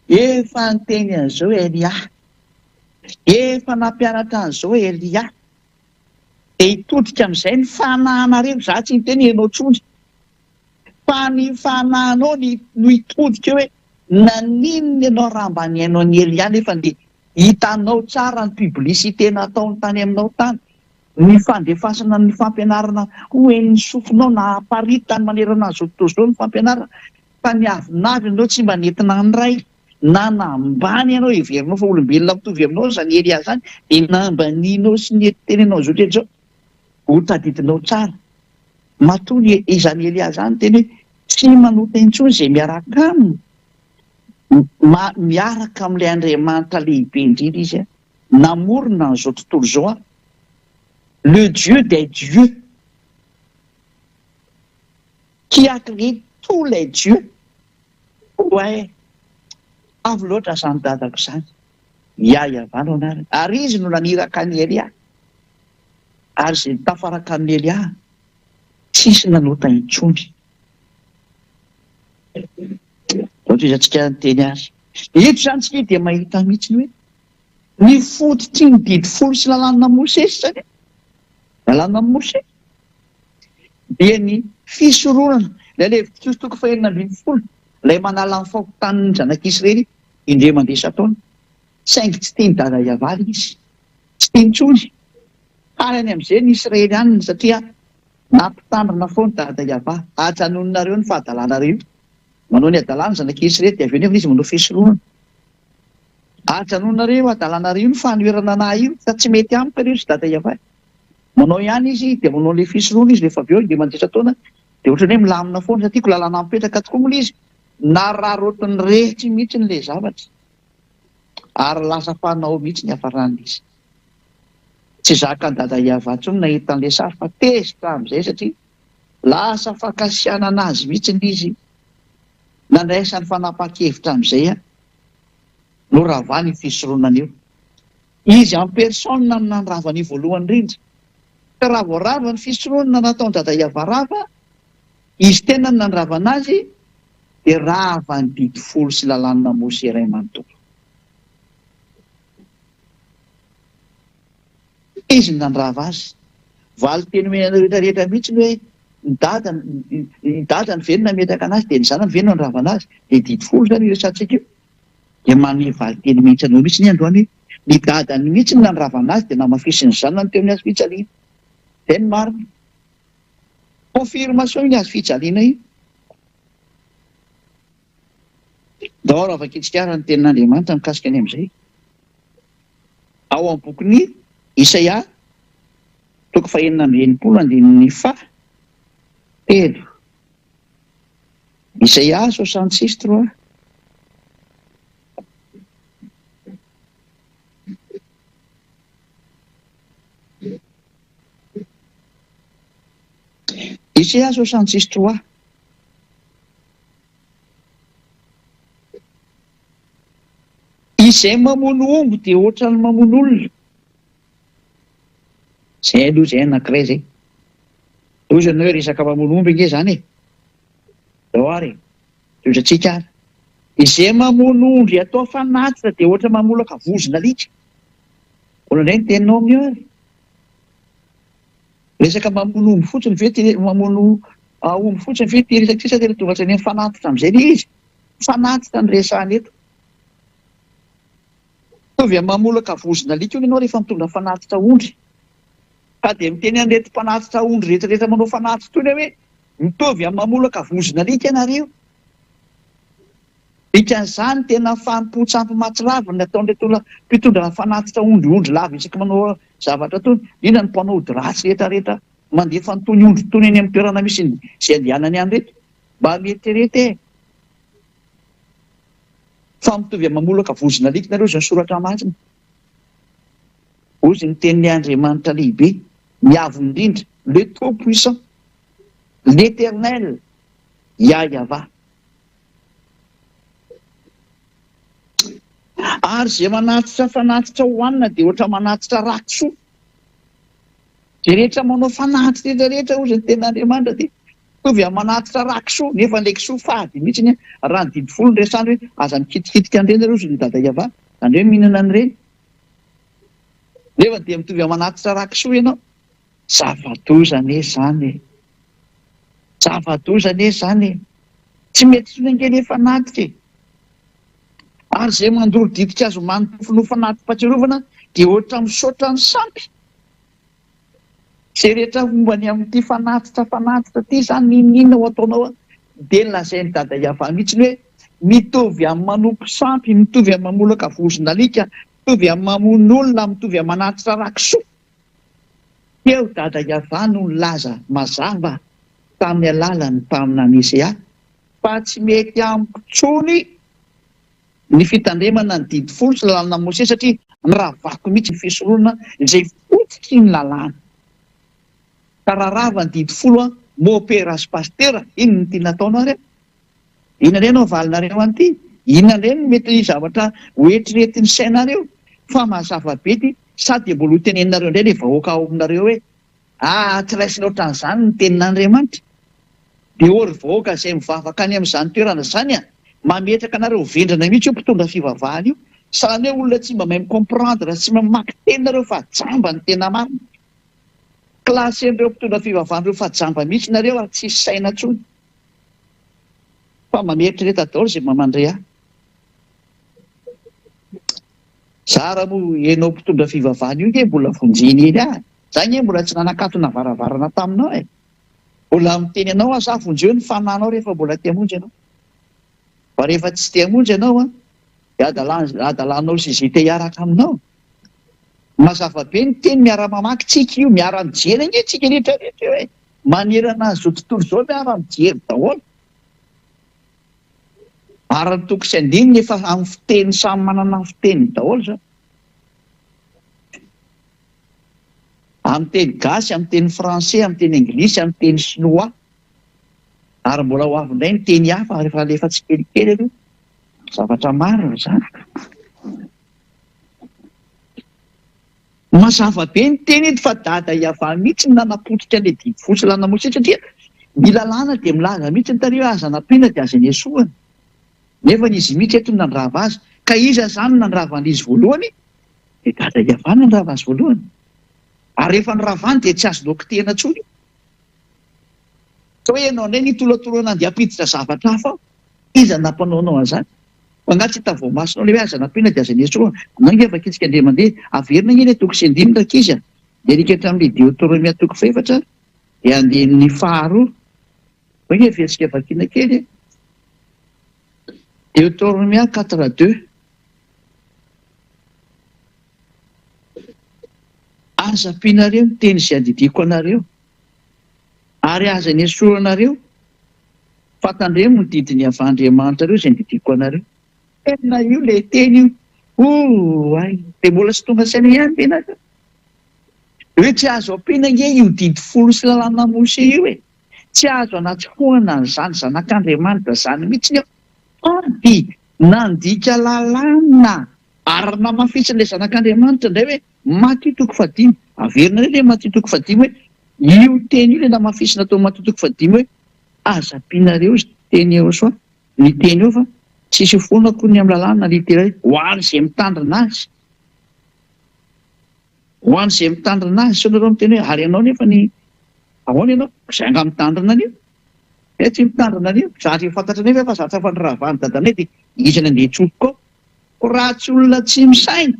efa ny teny an'izao Elia, efa nampianatra an'izao Elia. Dia hitodika amin'izay ny fanahinareo, za tsy niteny ianao tsony fa ny fanahinao no hitodika hoe naninona ianao raha mba niainao ny Elia nefa dia hitanao tsara ny publicité nataony tany aminao tany, ny fandefasana ny fampianarana ho en'ny sofinao na aparitany manerana an'izao tontolo izao ny fampianarana. Fa ny avinavy ianao tsy mba nentina ny ray na nambany ianao heverinao fa olombelona mitovy aminao zany Elia zany dia nambanianao sy nentenenao zao rehetra zao ho tadidinao tsara. Matoa izany Elia zany teny hoe tsy manota intsony izay miaraka aminy. Miaraka amin'ilay Andriamanitra lehibe indrindra izy namorona n'izao tontolo izao le Dieu des dieux qui a créé tous les dieux. Ouais, avy loatra zany dadako zany. Iavano anarany. Ary izy no naniraka ny Elia. Ary izay tafaraka amin'ny Elia tsisy nanota intsony. Ohatra izy antsika nyteny azy. Eto zany tsika dia mahita mihitsiny hoe ny fototry ny didy folo sy lalàna Mosesy zany. Lalàna Mosesy dia ny fisoronana ilay levitry toko fahaenina ambin'ny folo ilay manala ny fahotan'ny zanak'Israely indray mandesa taona. Saingy tsy teny dada Iavaly izy, tsy teny intsony. Ary any amin'izay ny Israelianina satria nampitandrina foana dada Iava atsanononareo ny fahadalanareo. Manao ny adalàna zanak'isy reto avy eo nefa izy manao fisoloana. Atsanononareo adalanareo ny fanoherana anahy io fa tsy mety amiko ireo sy dada Iava. Manao ihany izy dia manao le fisoloana izy rehefa avy eo 10 taona dia ohatrany hoe milamina foana satria ko lalàna mipetraka tokoa moa izy nararotiny rehetra mihitsy n'ilay zavatra ary lasa fanao mihitsy ny hafarana izy. Tsy zaka ny dada Iava intsony nahita an'ilay sary fa tezitra amin'izay satria lasa fakasianana azy mihitsy izy nandraisany fanapa-kevitra amin'izay no ravany fisoloanana eo. Izy amin'ny persona no nanravany voalohany indrindra. Ka raha voarava ny fisoloana nataony dada Iava rava, izy tena no nanravana azy dia rava ny didy folo sy lalàna Mosy iray manontolo. Izy no nandrava azy. Valo teny rehetrarehetra mihitsy ny hoe ny dadany ve no nametaka anazy dia ny zanany ve no nanravana azy dia didy folo zany iresantsika io. Dia manome valo teny mihitsy anao mihitsy ny androany ny dadany mihitsy no nanravana azy dia namafisiny zanany teo amin'ny azy fijaliana. Dia ny marina. Confirmation ny azy fijaliana io. Daholo avakitsika ny tenin'Andriamanitra mikasika ny amin'izay. Ao amin'ny bokin'ny Isaia, toko 6:9 telo. Isaia 66:3. Isaia 66:3. Izay mamono omby dia ohatra ny mamono olona. Zay aloha izay anankiray izay. Ozana hoe resaka mamono omby nge zany e. Dao ary, ozatsika ary. Izay mamono ondry atao fanatitra dia ohatra mamolaka vozona alika. Olana indray ny teninao amin'io ary. Resaka mamono omby fotsiny ve mamono omby fotsiny ve ty resaka sisa dia tonga tsy ny fanatitra amin'izay ilay izy. Fanatitra ny resahany eto. Mitovy amin'ny mamolaka vozona alika io ianao rehefa mitondra fanatitra ondry. Ka dia miteny an'irety mpanatitra ondry rehetrarehetra manao fanatitra toy hoe mitovy amin'ny mamolaka vozona alika ianareo. Dikan'izany tena fanompo-tsampy mahatsiravina ataon'ilay olona mpitondra fanatitra ondry lava isaka manao zavatra toy inona ny mpanao ody ratsy rehetrarehetra mandefa nytony ondry tony eny amin'ny toerana misy izay andehanany any reto mba mieritrerety fa mitovy amin'ny mamolaka vozona alika nareo izay soratra masina. Ozy ny tenin'ny Andriamanitra lehibe miavo indrindra, le trop puissant, l'éternel, Yahweh. Ary izay manatitra fanatitra hohanina dia ohatra manatitra rakisoa. Izay rehetra manao fanatitra rehetrarehetra ozy ny tenin'Andriamanitra dia mitovy amin'ny manatitra rakisoa nefa ilay kisoa fady mihitsy raha ny didy folo ny resany hoe aza mikitikitika an'ireny ireo ozy ny dada Iava izany hoe mihinana an'ireny. Nefa dia mitovy amin'ny manatitra rakisoa ianao. Zava-doza anie izany. Zava-doza anie izany. Tsy mety tsy nengeny efa natitra e. Ary izay mandoro didika azo manontofo no fanatim-pahatsiarovana dia ohatra misaotra ny sampy. Izay rehetra mombany amin'ity fanatitra ity izany ninona ho ataonao dia lazain'ny dada Iava mihitsy hoe mitovy amin'ny manompo sampy, mitovy amin'ny mamolaka vozona alika, mitovy amin'ny mamono olona, mitovy amin'ny manatitra rakisoa. Eo dada Iava no nilaza mazava tamin'ny alalany mpaminany Isaia fa tsy mety amiko intsony ny fitandremana ny didy folo sy lalàna Mosè satria niravako mihitsy ny fisoloana izay fotsitry ny lalàna. Ka raha rava ny didy folo mopera sy pastera ino ny tiana ataonao ary? Inona indray no avalinareo an'ity? Inona indray no mety zavatra hoetriretin'ny sainareo? Fa mazava be ty sady mbola ho tenenareo indray ilay vahoaka ao aminareo hoe tsy raisina ohatran'izany ny tenin'Andriamanitra. Dia ory vahoaka izay mivavaka any amin'izany toerana izany mametraka anareo vendrana mihitsy io mpitondra fivavahana io. Sahala hoe olona tsy mba mahay micomprendre, tsy mamaky teny nareo fa jamba ny tena marina. Klasy an'ireo mpitondra fivavahana ireo fa jamba mihitsy nareo ary tsisy saina intsony. Fa mameritreretra daholo izay mamandray ahy. Zara moa ianao mpitondra fivavahana io nge mbola vonjeny eny ahy. Zay nye mbola tsy nanakatona varavarana taminao e. Mbola miteny anao aza vonjeo ny fananao rehefa mbola te-hamonjy ianao. Fa rehefa tsy te-hamonjy ianao dia adalanao sy izay te hiaraka aminao. Mazava be ny teny miara-mamaky tsika io, miara-mijery anie tsika rehetrarehetra hoe manerana zao tontolo izao miara-mijery daholo. Ary ny toko sy andininy efa amin'ny fiteny samy manana ny fiteny daholo zao. Amin'ny teny gasy, amin'ny teny français, amin'ny teny anglisy, amin'ny teny chinois. Ary mbola ho avy indray ny teny hafa rehefa tsy kelikely aloha. Zavatra maro zany. Mazava be ny teny eto fa dada hiavahany mihitsy ny nanapotika ilay didy fotsy lanamotsy satria ny lalàna dia milaza mihitsy ny tareho aza nampiana dia aza ny esoana. Nefa izy mihitsy eto ny nandrava azy. Ka iza zany nandravan'izy voalohany? Dia dada hiavahany nandrava azy voalohany. Ary rehefa niravany dia tsy azo dokotena intsony. Ka hoe ianao indray nitolotolona andeha hampiditra zavatra hafa aho. Iza nampanaonao an'izany? Fa nga tsy tavoamasonao ilay hoe aza nampiana dia aza ny esoana. Anao efa kitsika andeha mandeha averina iny toko sy andininy rakizy. Dia nikatra amin'ilay Deutéronomie toko 4 dia andinin'ny faharoa. Hoe eversika vakiana kely. Deutéronomie 4:2. Aza ampianareo ny teny izay andidiko anareo, ary aza ny esoranareo, fantandremo ny didiny avandriamanitra reo izay andidiko anareo. Tena io ilay teny io. Ay, dia mbola tsy tonga saina ihany tena. Hoe tsy azo ampiana nge io didy folo sy lalàna Mose io e. Tsy azo anatsofohana izany zanak'Andriamanitra zany mihitsy io. Ady nandika lalàna ary namafisy ilay zanak'Andriamanitra indray hoe Maty toko 5. Averina ilay Maty toko 5 hoe io teny io ilay namafisy natao Maty toko 5 hoe aza ampianareo teny eo soa. Ny teny eo fa tsisy fonako ny amin'ny lalàna literaly ho an'izay mitandrina azy. Ho an'izay mitandrina azy so nareo miteny hoe ary ianao nefa ny ahoana ianao izay anga mitandrina anio. Tsy mitandrina anio. Zatra fantatra nefa fa zatra fa niravany dadanay dia isany andeha tsofoka ao. Raha tsy olona tsy misaina,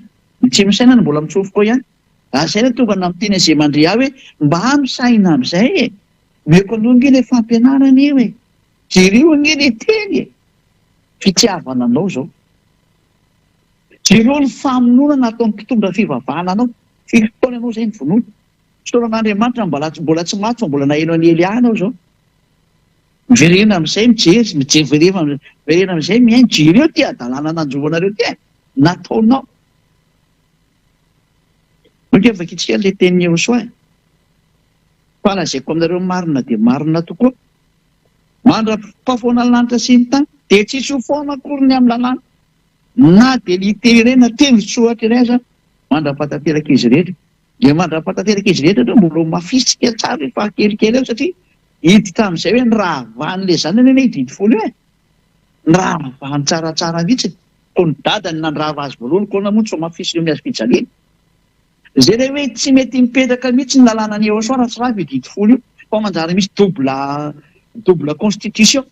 tsy misaina no mbola mitsofoka ao ihany. Asaina tonga namiteny izay mandre ahy hoe mba misaina amin'izay e. Meko aloha nge ilay fampianarana io e. Jereo nge ilay teny e. Fitiavana anao zao. Jereo ny famonoana natao mpitondra fivavahana anao. Fitoana anao izay ny vonoana. Fotoanan'Andriamanitra mbola tsy maty fa mbola naheno any Elia anao zao. Miverena amin'izay miverena amin'izay miainy. Jereo ty adalàna nanjoanareo ty e. Nataonao. Oka vakitsika ilay teny eo soa. Falazaiko aminareo marina dia marina tokoa. Mandra-pahafoana ny lanitra sy ny tany dia tsisy ho foana akory ny amin'ny lalàna. Na dia literena teny tsoatra iray aza mandra-patateraka izy rehetra. Dia mandra-patateraka izy rehetra mbola mafisika tsara rehefa kelikely eo satria hiditra amin'izay hoe niravan'ilay zanany eny didy folo io e. Niravany tsaratsara mihitsy. Ko ny dadany nandrava azy voalohany ko namontsy fa mafisina eo miazy fijaliana. Izay ilay hoe tsy mety mipetraka mihitsy ny lalàna ny eo soa raha tsy raha didy folo io. Fa manjary misy double constitution.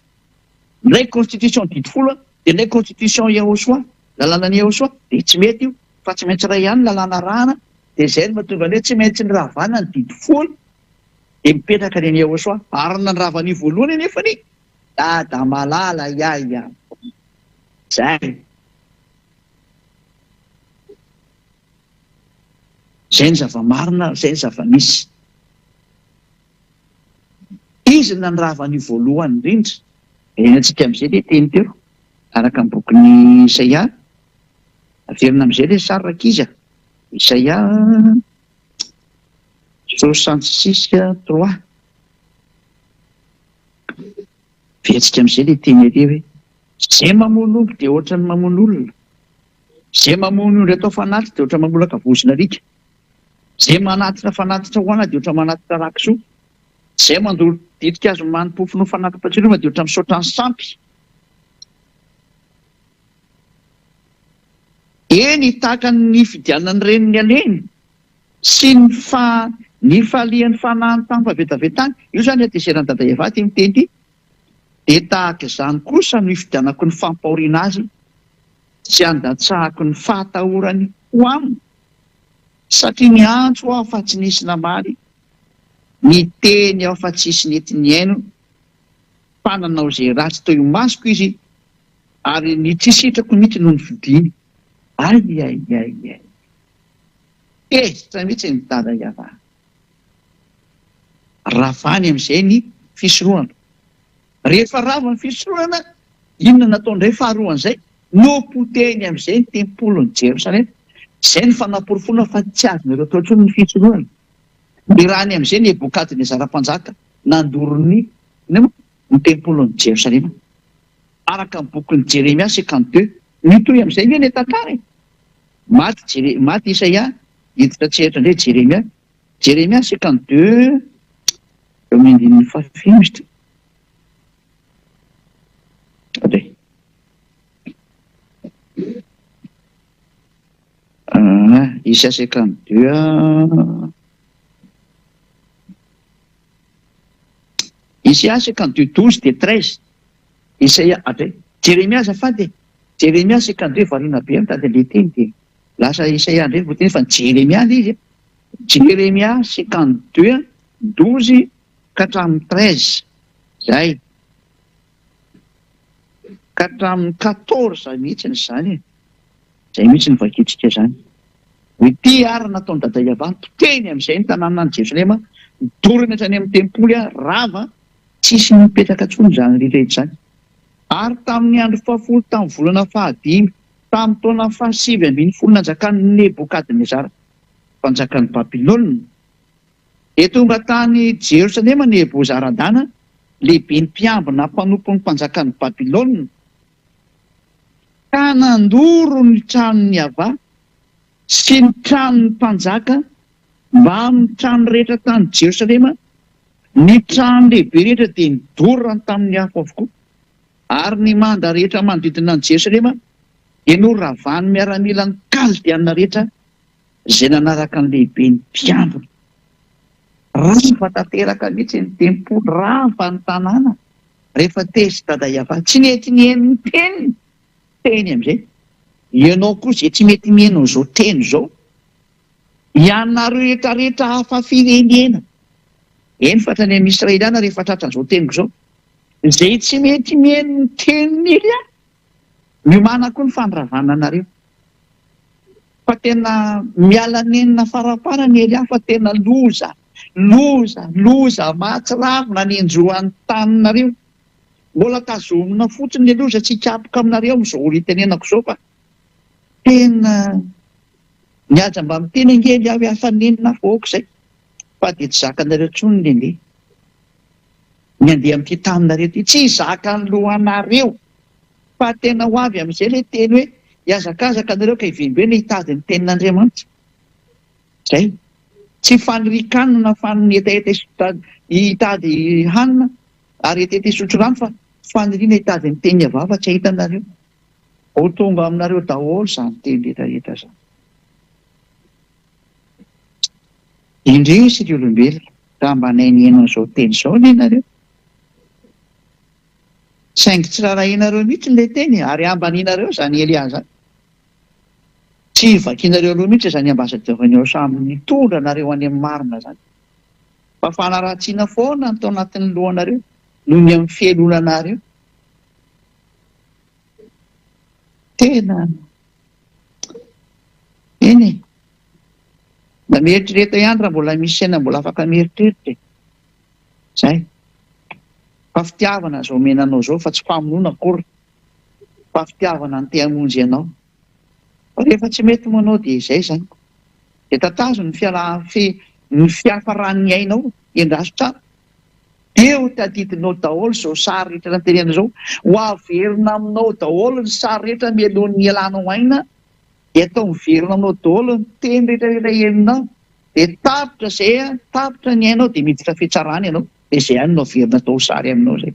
Ndray constitution didy folo dia ndray constitution eo soa. Lalàna ny eo soa dia tsy mety io. Fa tsy maintsy iray ihany lalàna rahana. Dia izay no mahatonga hoe tsy maintsy ny ravana ny didy folo dia mipetraka ny eo soa. Ary nandrava ny voalohany nefa ny dada malala ia. Zay. Izay ny zava-marina, izay ny zava-misy. Izy nandrava ny voalohany indrindra. Enantsika amin'izay ilay teny teo. Araka ny bokin'ny Isaia. Averina amin'izay ilay sary rakizy. Isaia 66:3. Versika amin'izay ilay teny ilay hoe izay mamono omby dia ohatra ny mamono olona. Izay mamono ondry atao fanaty dia ohatra mamolaka vozona alika. Izay manatitra fanatitra hoana dia ohatra manatitra rakisoa. Izay mandoro ditin-kazo manimpofony ho fanatram-patsiloma dia ohatra misaotra ny sampy. Eny tahaka ny fidianany reniny aleny sy ny falian'ny fanahany tamin'ny fahavetavetany. Io izany atezerany dada Evaty miteny ity. Dia tahaka izany kosa no hifidianako ny fampahoriana azy sy andatsahako ny fahatahorany ho aminy satria miantso aho fa tsy nisy namaly, miteny aho fa tsisy netiny aino, fananao zay ratsy teo masoko izy ary ny tsisitrako mihitsy no ny fidiny. Ay. Ezitra mihitsy ny dada Iava. Ravany amin'izay ny fisorohana. Rehefa rava ny fisorohana, inona nataondray faharoan'izay? Nopoteny amin'izay ny tempolon'ny Jerosalema. Izay ny fanaporofona fa tsy azonareo atao intsony ny fisorohana. Irany amin'izay ny Nebokadnezara mpanjaka nandorony ny tempolon'ny Jerosalema. Araka ny bokin'ny Jeremia 52, mitohy amin'izay ny tantara. Maty Isaia, hiditra tseratra indray Jeremia 52, eo amin'ny andininy fahafemisitra. Isaia 52, Isaia 52, 12 dia 13. Isaia, Jeremia azafady, Jeremia 52 variana be mitady le teny dia lasa Isaia indray voateny fa Jeremia ilay izy. Jeremia 52, 12 ka hatramin'ny 13. Zay. Ka hatramin'ny 14 mihitsy izany. Zay mihitsy ny vakitsika zany. Hoe ty ary nataony dada Iava, teny amin'izay ny tanànan'i Jerosalema, dorina hatrany amin'ny tempoly rava, tsisy mipetraka intsony zany rehetra zany. Ary tamin'ny andro 10 tamin'ny volana 15, tamin'ny taona 7 nanjakan'ny Nebokadnezara, mpanjakan'ny Babilôna. Tonga tany Jerosalema Nebozaradana, lehibe ny mpiambina mpanompon'ny mpanjakan'ny Babilôna, ka nandoro ny tranon'ny Iava sy ny tranon'ny mpanjaka mba amin'ny trano rehetra tany Jerosalema. Ny trano lehibe rehetra dia nidorana tamin'ny afo avokoa, ary ny manda rehetra manodidina ny Jerosalema dia noravany miaramila ny kaldiana rehetra izay nanaraka ny lehibe ny mpiambina. Rava tanteraka mihitsy ny tempoly, rava ny tanàna rehefa tezy dada Iava. Tsy mety mihaino ny teny amin'izay. Ianao koa izay tsy mety mihaino izao teny izao, ianareo rehetrarehetra hafa firenena, eny fa hatrany amin'ny Israeliana rehefa tratran'izao teniko izao, izay tsy mety mihaino ny teniny Elia, miomana koa ny fandravana anareo. Fa tena miala nenina faraparany Elia, fa tena loza mahatsiravina ny enjoan'ny taninareo. Mbola tazomina fotsiny ny loza tsy hikapoka aminareo amin'izao ritenenako izao, fa tena niaja mba miteny angely aho hoe hafanenina foaka izay, fa dia tsy zakanareo intsony ny andeha. Ny andeha amin'ity taninareo ty tsy zaka ny lohanareo, fa tena ho avy amin'izay ilay teny hoe hiazakazaka anareo ka hivembena hitady ny tenin'Andriamanitra. Zay. Tsy fanirikanina fa ny etaeta hitady hanina ary etaeta hisotro rano, fa faniriana hitady ny teny Iava fa tsy ahitanareo. Ho tonga aminareo daholo izany teny rehetrarehetra izany. Indrisy ry olombelona, raha mba nainihaino an'izao teny izao nenareo. Saingy tsy rarahinareo mihitsy ilay teny, ary ambanianareo izany Elia zany. Tsy vakinareo aloha mihitsy izany ambasadavany ao samy nitondra nareo any amin'ny marina zany. Fa fanaratsiana foana ny tao anatin'ny lohanareo noho ny amin'ny fialonanareo. Tena eny e, mba mieritrereta ihany raha mbola misy saina mbola afaka mieritreritra. Zay. Fa fitiavana zao menanao zao, fa tsy famonoana akory, fa fitiavana ny te-hamonjy ianao. Fa rehefa tsy mety manao dia izay zany. Dia tatazo ny fiafarany ainao endraso tsara. Eo tadidinao daholo izao sary rehetra nantenena izao, ho averina aminao daholo ny sary rehetra mialohan'ny ialanao aina, dia atao miverina aminao daholo ny teny rehetrarehetra henonao. Dia tapitra izay, tapitra ny ainao dia miditra fitsarana ianao. Dia izay ihany no averina atao sary aminao izay.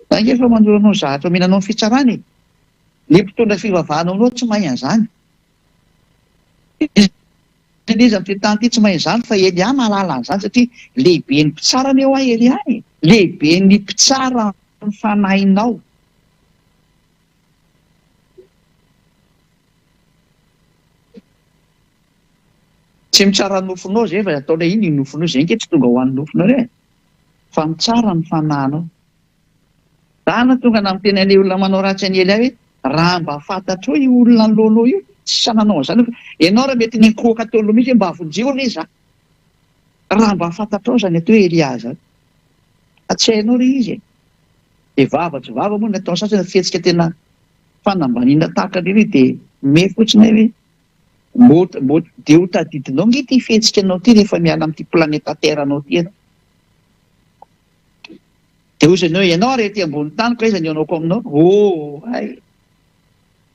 Angefa mandoranao zavatra menanao ny fitsarana e. Ny mpitondra fivavahanao anao tsy mahay an'izany. Izy amin'ity tany ity tsy mahay an'izany, fa Elia mahalala an'izany satria lehibe ny mpitsarana eo Elia e. Lehibe ny mpitsara ny fanahinao. tsy mitsara nofonao zay fa ataonao iny ny nofonao zay nke tsy tonga ho an'ny nofonao re fa mitsara ny fanahinao. Zana tonga na miteny an'ilay olona manao ratsy anyely ahy hoe raha mba fantatro io olona nylonao io tsy sananao zany ianao raha mety nikoaka tolo misy mba avonjeo re za raha mba fantatrao zany atao hoe Eliaza tsy hainao re izy de vavatry vava moa ny atao sasany fihetsika tena fanambaniana tahaka re dia me fotsiny hoe mbo de ho tadidinao nge ty fihetsika anao ty rehefa miala amin'ity planeta terre anao ty ianao de ozanao ianao rety ambony tany ko izany ianaoko aminao ay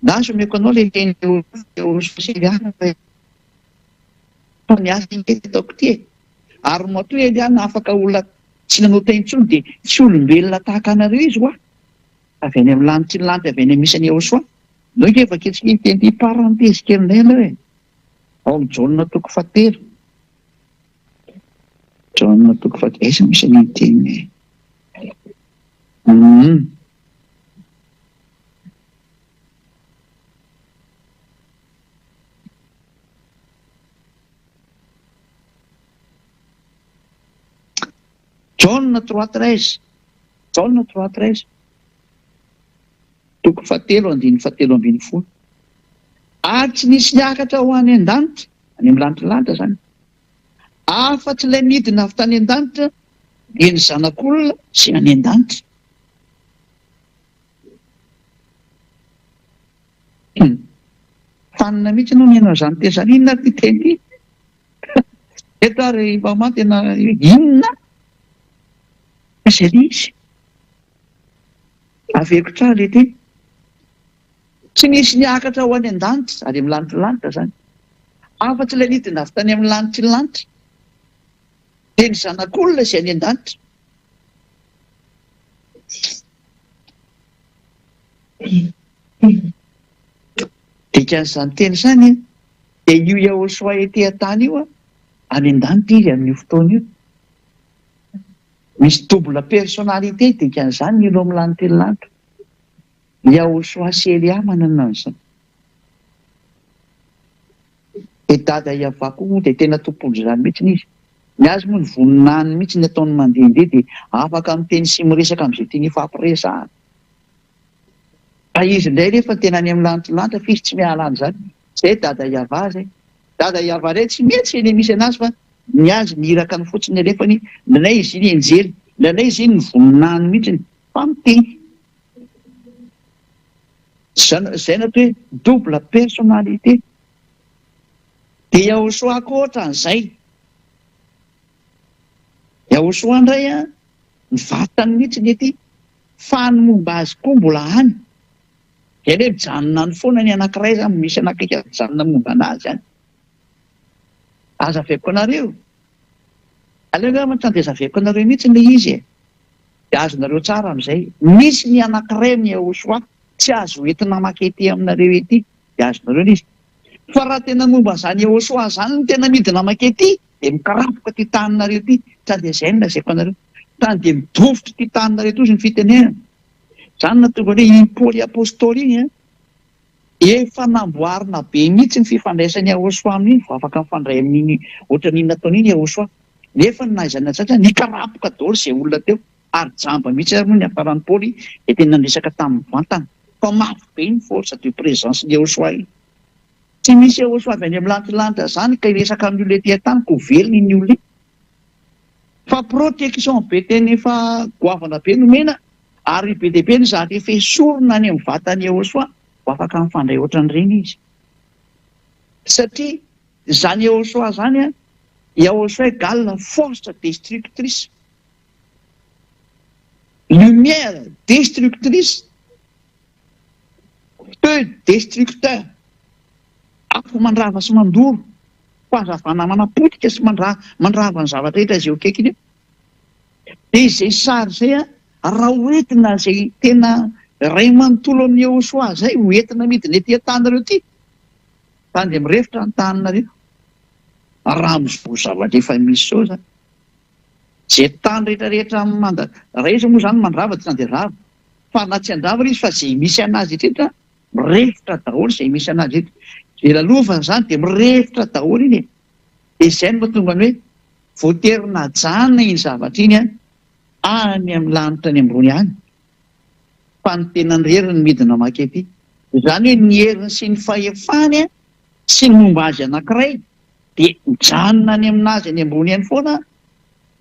daso meko anao le teny sosialiana fa niasa taoko ty ary matoa Eliana afaka olona tsy nanota intsony de tsy olombelona tahaka anareo izy hoa avy any amin'ny lanitra ny lanitra avy any misy any Ahosoa no efa ketsika iteny parenthèse kelinay ianao ao amin'ny Jaona toko 7 Jaona toko 7 esa misy any teny Jaona 3:13 Jaona 3:13 toko 7 andiny 7:10 ary tsy nisy niakatra ho any an-danitra any amin'ny lanitra zany afa-tsy ilay midina avy tany an-danitra dia ny zanak'olona sy any an-danitra fanina mihitsy anao mianao zany tesanina ty teny eto ary mama tena inona izay izy aveko tsara le teny tsy nisy niakatra ho any an-danitra ary amin'ny lanitra zany afa-tsy ilay nidina avy tany amin'ny lanitra ny lanitra dia ny zanak'olona sy any an-danitra dikan'izany teny zany dia io Ahosoa ety an-tany io any an-danitra izy amin'io fotoana io misy double personnalité dikan'izany ilo amin'ny lanitra ny lanitra ny Ahosoa sy Elia manana an'izany dia dada iavako dia tena tompony izany mihitsy izy ny azy moa ny voninany mihitsy ny ataony mandehandeha dia afaka miteny sy miresaka amin'izay tiany ifampiresahana fa izy indray rehefa tena any amin'ny lanitra lanitra fa izy tsy miala an'izany zay dada iava zay dada iava ray tsy mety eny misy anazy fa ny azy niraka ny fotsiny alefany nanay izy iny enjely nanay izy iny ny voninany mihitsy fa miteny zay na hoe double personnalité dia Ahosoa koatra an'izay Ahosoa indray ny vatany mihitsy ny ety fa ny momba azy koa mbola any zay hoe mijanona ny foana ny anankiray zany misy anakaiky mijanona momba anazy any azaveko anareo aleo matsandezaveko anareo mihitsy le izy dia azonareo tsara amin'izay misy ny anankiray amin'ny Ahosoa tsy azo entina makety aminareo ety dia azonareo izy fa raha tena momba zany Ahosoa zany ny tena midina makety dia mikarapoka ty taninareo ty tsandezay ny lazaiko anareo tany dia midofotra ty taninareo tozy ny fitenenana zany natonga hoe i Paoly apôstôly iny efa namboarina be mihitsy ny fifandraisan'ny Ahosoa amin'iny vao afaka mifandray amin'iny ohatran'iny nataony iny Ahosoa nefa naizana tsatra nikarapoka daholo izay olona teo ary jamba mihitsy ary moa ny afaran'ny Paoly dia tena nisaka tamin'ny vantana fa mafy be ny force de présence ny Ahosoa iny tsy misy Ahosoa avy any amin'ny lanitra zany ka iresaka amin'ny olona ety an-tany ko velona iny olona fa protection be teny efa goavana be nomena ary be deaibe ny zatra efa esorona any amin'ny vatany Ahosoa ho afaka mifandray ohatran'ireny izy satria zany Ahosoa zany Ahosoa égale force destructrice lumière destructrice feu destructeur afo mandrava sy mandoro fahazavana manapotika sy mandrava ny zavatra rehetra izay akaiky iny dia izay sary zay raha hoentina zay tena ray manontolo amin'ny Ahosoa zay hoentina midina ety an-tanareo ty tany dia mirefitra ny taninareo raha mizobo zavatra efa misy zao zany zay tany rehetrarehetra raha izy moa zany mandrava tsy nandeha rava fa na tsy andrava izy fa zay misy anazy rehetra mirefitra daholo zay misy anazy rehetra zay lalovany zany dia mirefitra daholo iny dia izay no mahatonga ny hoe voaterina jana iny zavatra iny any amin'ny lanitra any ambony any fa ny tena ny reriny midina makety. Izany hoe ny heriny sy ny fahefany sy ny momba azy anankiray dia mijanona any aminazy any ambony any foana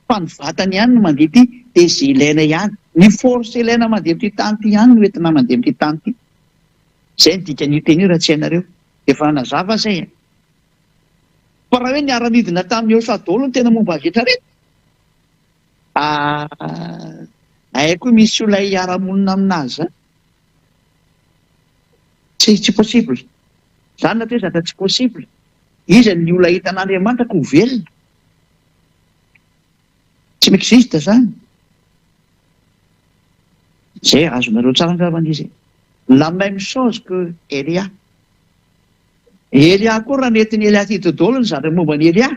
fa ny vatany ihany no mandeha ity dia izay ilaina ihany. Ny force ilaina mandeha amin'ity tany ity ihany no entina mandeha amin'ity tany ity. Izay ny dikan'io teny io raha tsy hainareo. Efa nazava izay. Fa raha hoe niara-midina tamin'ny Jehoshua daholo ny tena momba azy rehetrarehetra, haiko misy olona hiara-monina aminazy zany. Tsy possible. Zany na toezatra tsy possible. Iza ny olona hitan'Andriamanitra ko ho velona. Tsy m'existe zany. Zay azonareo tsara angambany izy. La même chose que Elia. Elia koa raha nentin'ny Elia ty dodolo ny zavatra momba ny Elia.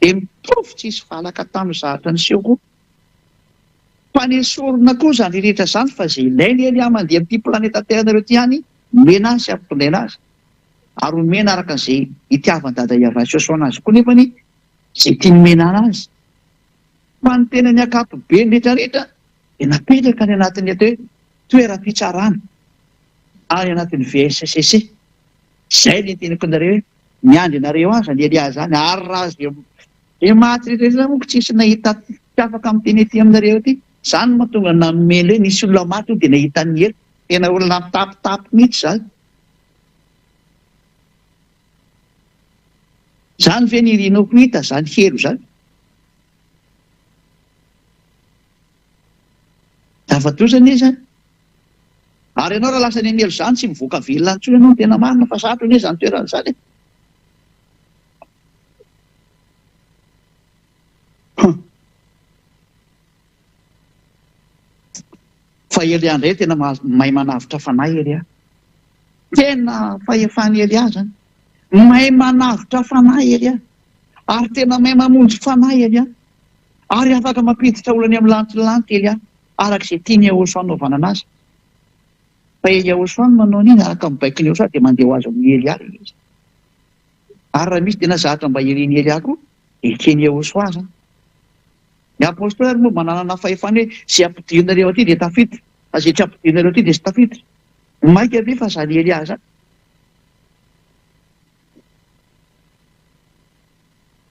Dia mitovy tsisy valaka tamin'ny zavatra niseho koa. Fa ny sorona koa zany rehetra zany fa izay ilainy Elia mandeha amin'ity planeta Terre ity ihany omena azy sy ampitondraina azy. Ary omena araka an'izay itiavan'i dada Iava sy Joshua anazy koa nefany izay tiany omena anazy. Fa ny tena ny akapobe ny rehetrarehetra dia napetraka ny anatin'ny atao hoe toeram-pitsarana any anatin'ny VSCC. Izay ny teniko anareo hoe miandry anareo azy ny Elia zany ary raha izay maty rehetrarehetra moa tsisy nahita afaka miteny ety aminareo ety. Izany mahatonga namely hoe nisy olona maty dia nahita ny hery. Tena olona mitapitapy mihitsy zany. Zany ve ny rinoko hita zany hero zany. Zavatozana izy zany. Ary ianao raha lasa ny anelo zany tsy mivoaka velona intsony ianao tena marina fa sarotra anie zany toerana zany. Fa Elia indray tena mahay manavitra fanahy Elia. Tena fahefany Elia zany. Mahay manavitra fanahy Elia. Ary tena mahay mamonjy fanahy Elia. Ary afaka mampiditra olany amin'ny lantilanty Elia arak'izay tiany Jehoshua anaovana anazy. Fa Jehoshua no manao an'iny araka amin'ny baikin'ny Jehoshua dia mandeha ho azy amin'ny Elia izy. Ary raha misy tena zavatra mba irin'ny Elia koa ekeny Jehoshua zany. Ny apôstôly ary moa manana fahefany hoe izay ampidirina aty dia tafiditra, fa izay tsy ampidirina aty dia tsy tafiditra. Maika be fa zany Elia zany.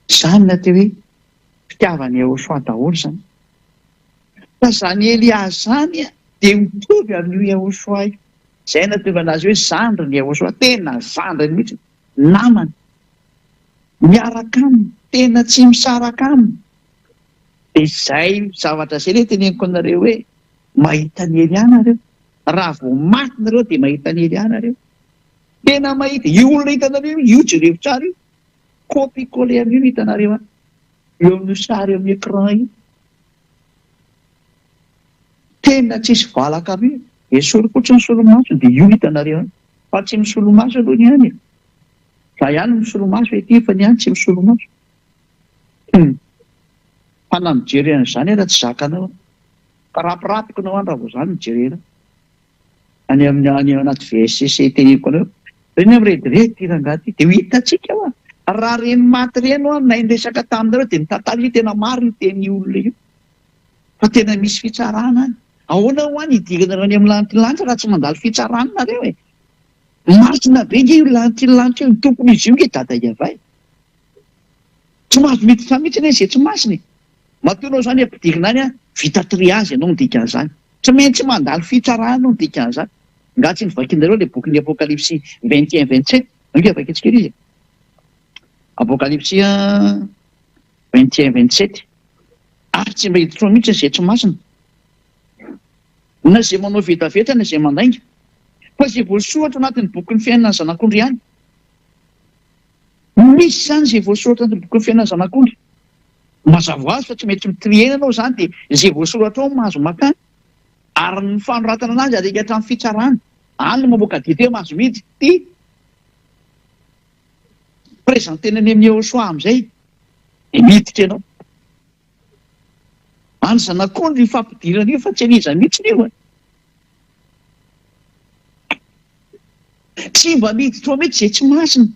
Zany nateo hoe fitiavany Jehoshua daholo zany. Fa zany Elia zany dia mitovy amin'io Jehoshua io. Izay nataovana azy hoe zandriny Jehoshua, tena zandriny mihitsy, namany. Miaraka aminy, tena tsy misaraka aminy. Dia izay zavatra izay ilay teneniko anareo hoe mahita ny Elia nareo. Raha vao maty nareo dia mahita ny Elia nareo. Tena mahita. Io olona hitanareo io jereo tsara io. Copie-coller amin'io hitanareo any. Eo amin'ny sary eo amin'ny écran io. Tena tsisy valaka amin'io. Esolo fotsiny solomaso dia io hitanareo any. Fa tsy misolomaso aloha ny any. Fa ihany misolomaso ety fa ny any tsy misolomaso. Fa na mijery an'izany raha tsy zakanao. Ka rapirapiko nao any raha vao izany mijerena. Any amin'ny anaty VSCC teneniko anao. Reny amin'ny redirety rangaty dia ho hitantsika hoa. Raha reny maty reny hoa na indresaka taminareo dia mitantara io tena maro io teny olona io. Fa tena misy fitsarana any. Ahoana ho any hidirana any amin'ny lantilanitra raha tsy mandalo fitsarana nareo e. Marina be nge io lantilanitra io ny tompony izy io nge dada Iavay. Tsy mahazo miditra mihitsy izay tsy masiny. Matoanao zany ampidirina any vita triazy ianao midika an'izany. Tsy maintsy mandalo fitsarana no midika an'izany. Nga tsy nivakinareo ilay bokin'ny Apocalypse 21-27. Nge vakitsika izy. Apocalypse 21-27. Ary tsy miditra mihitsy izay tsy masina. Na izay manao vetaveta na izay mandainga. Fa izay voasoratra anatin'ny bokin'ny fiainana ny zanak'ondry ihany. Misy zany izay voasoratra anatin'ny bokin'ny fiainana ny zanak'ondry. Mazava ho azy fa tsy mety mitriena anao zany dia izay voasoratra ao mahazo makany. Ary ny fanoratana anazy arika hatramin'ny fitsarana. Any no mamoaka dite mahazo miditra ty. Prezantena any amin'ny Jehoshua amin'izay dia miditra ianao. Any zanak'ondry ny fampidirana io fa tsy aniza mihitsy io. Tsy mba miditra ao mihitsy izay tsy masina.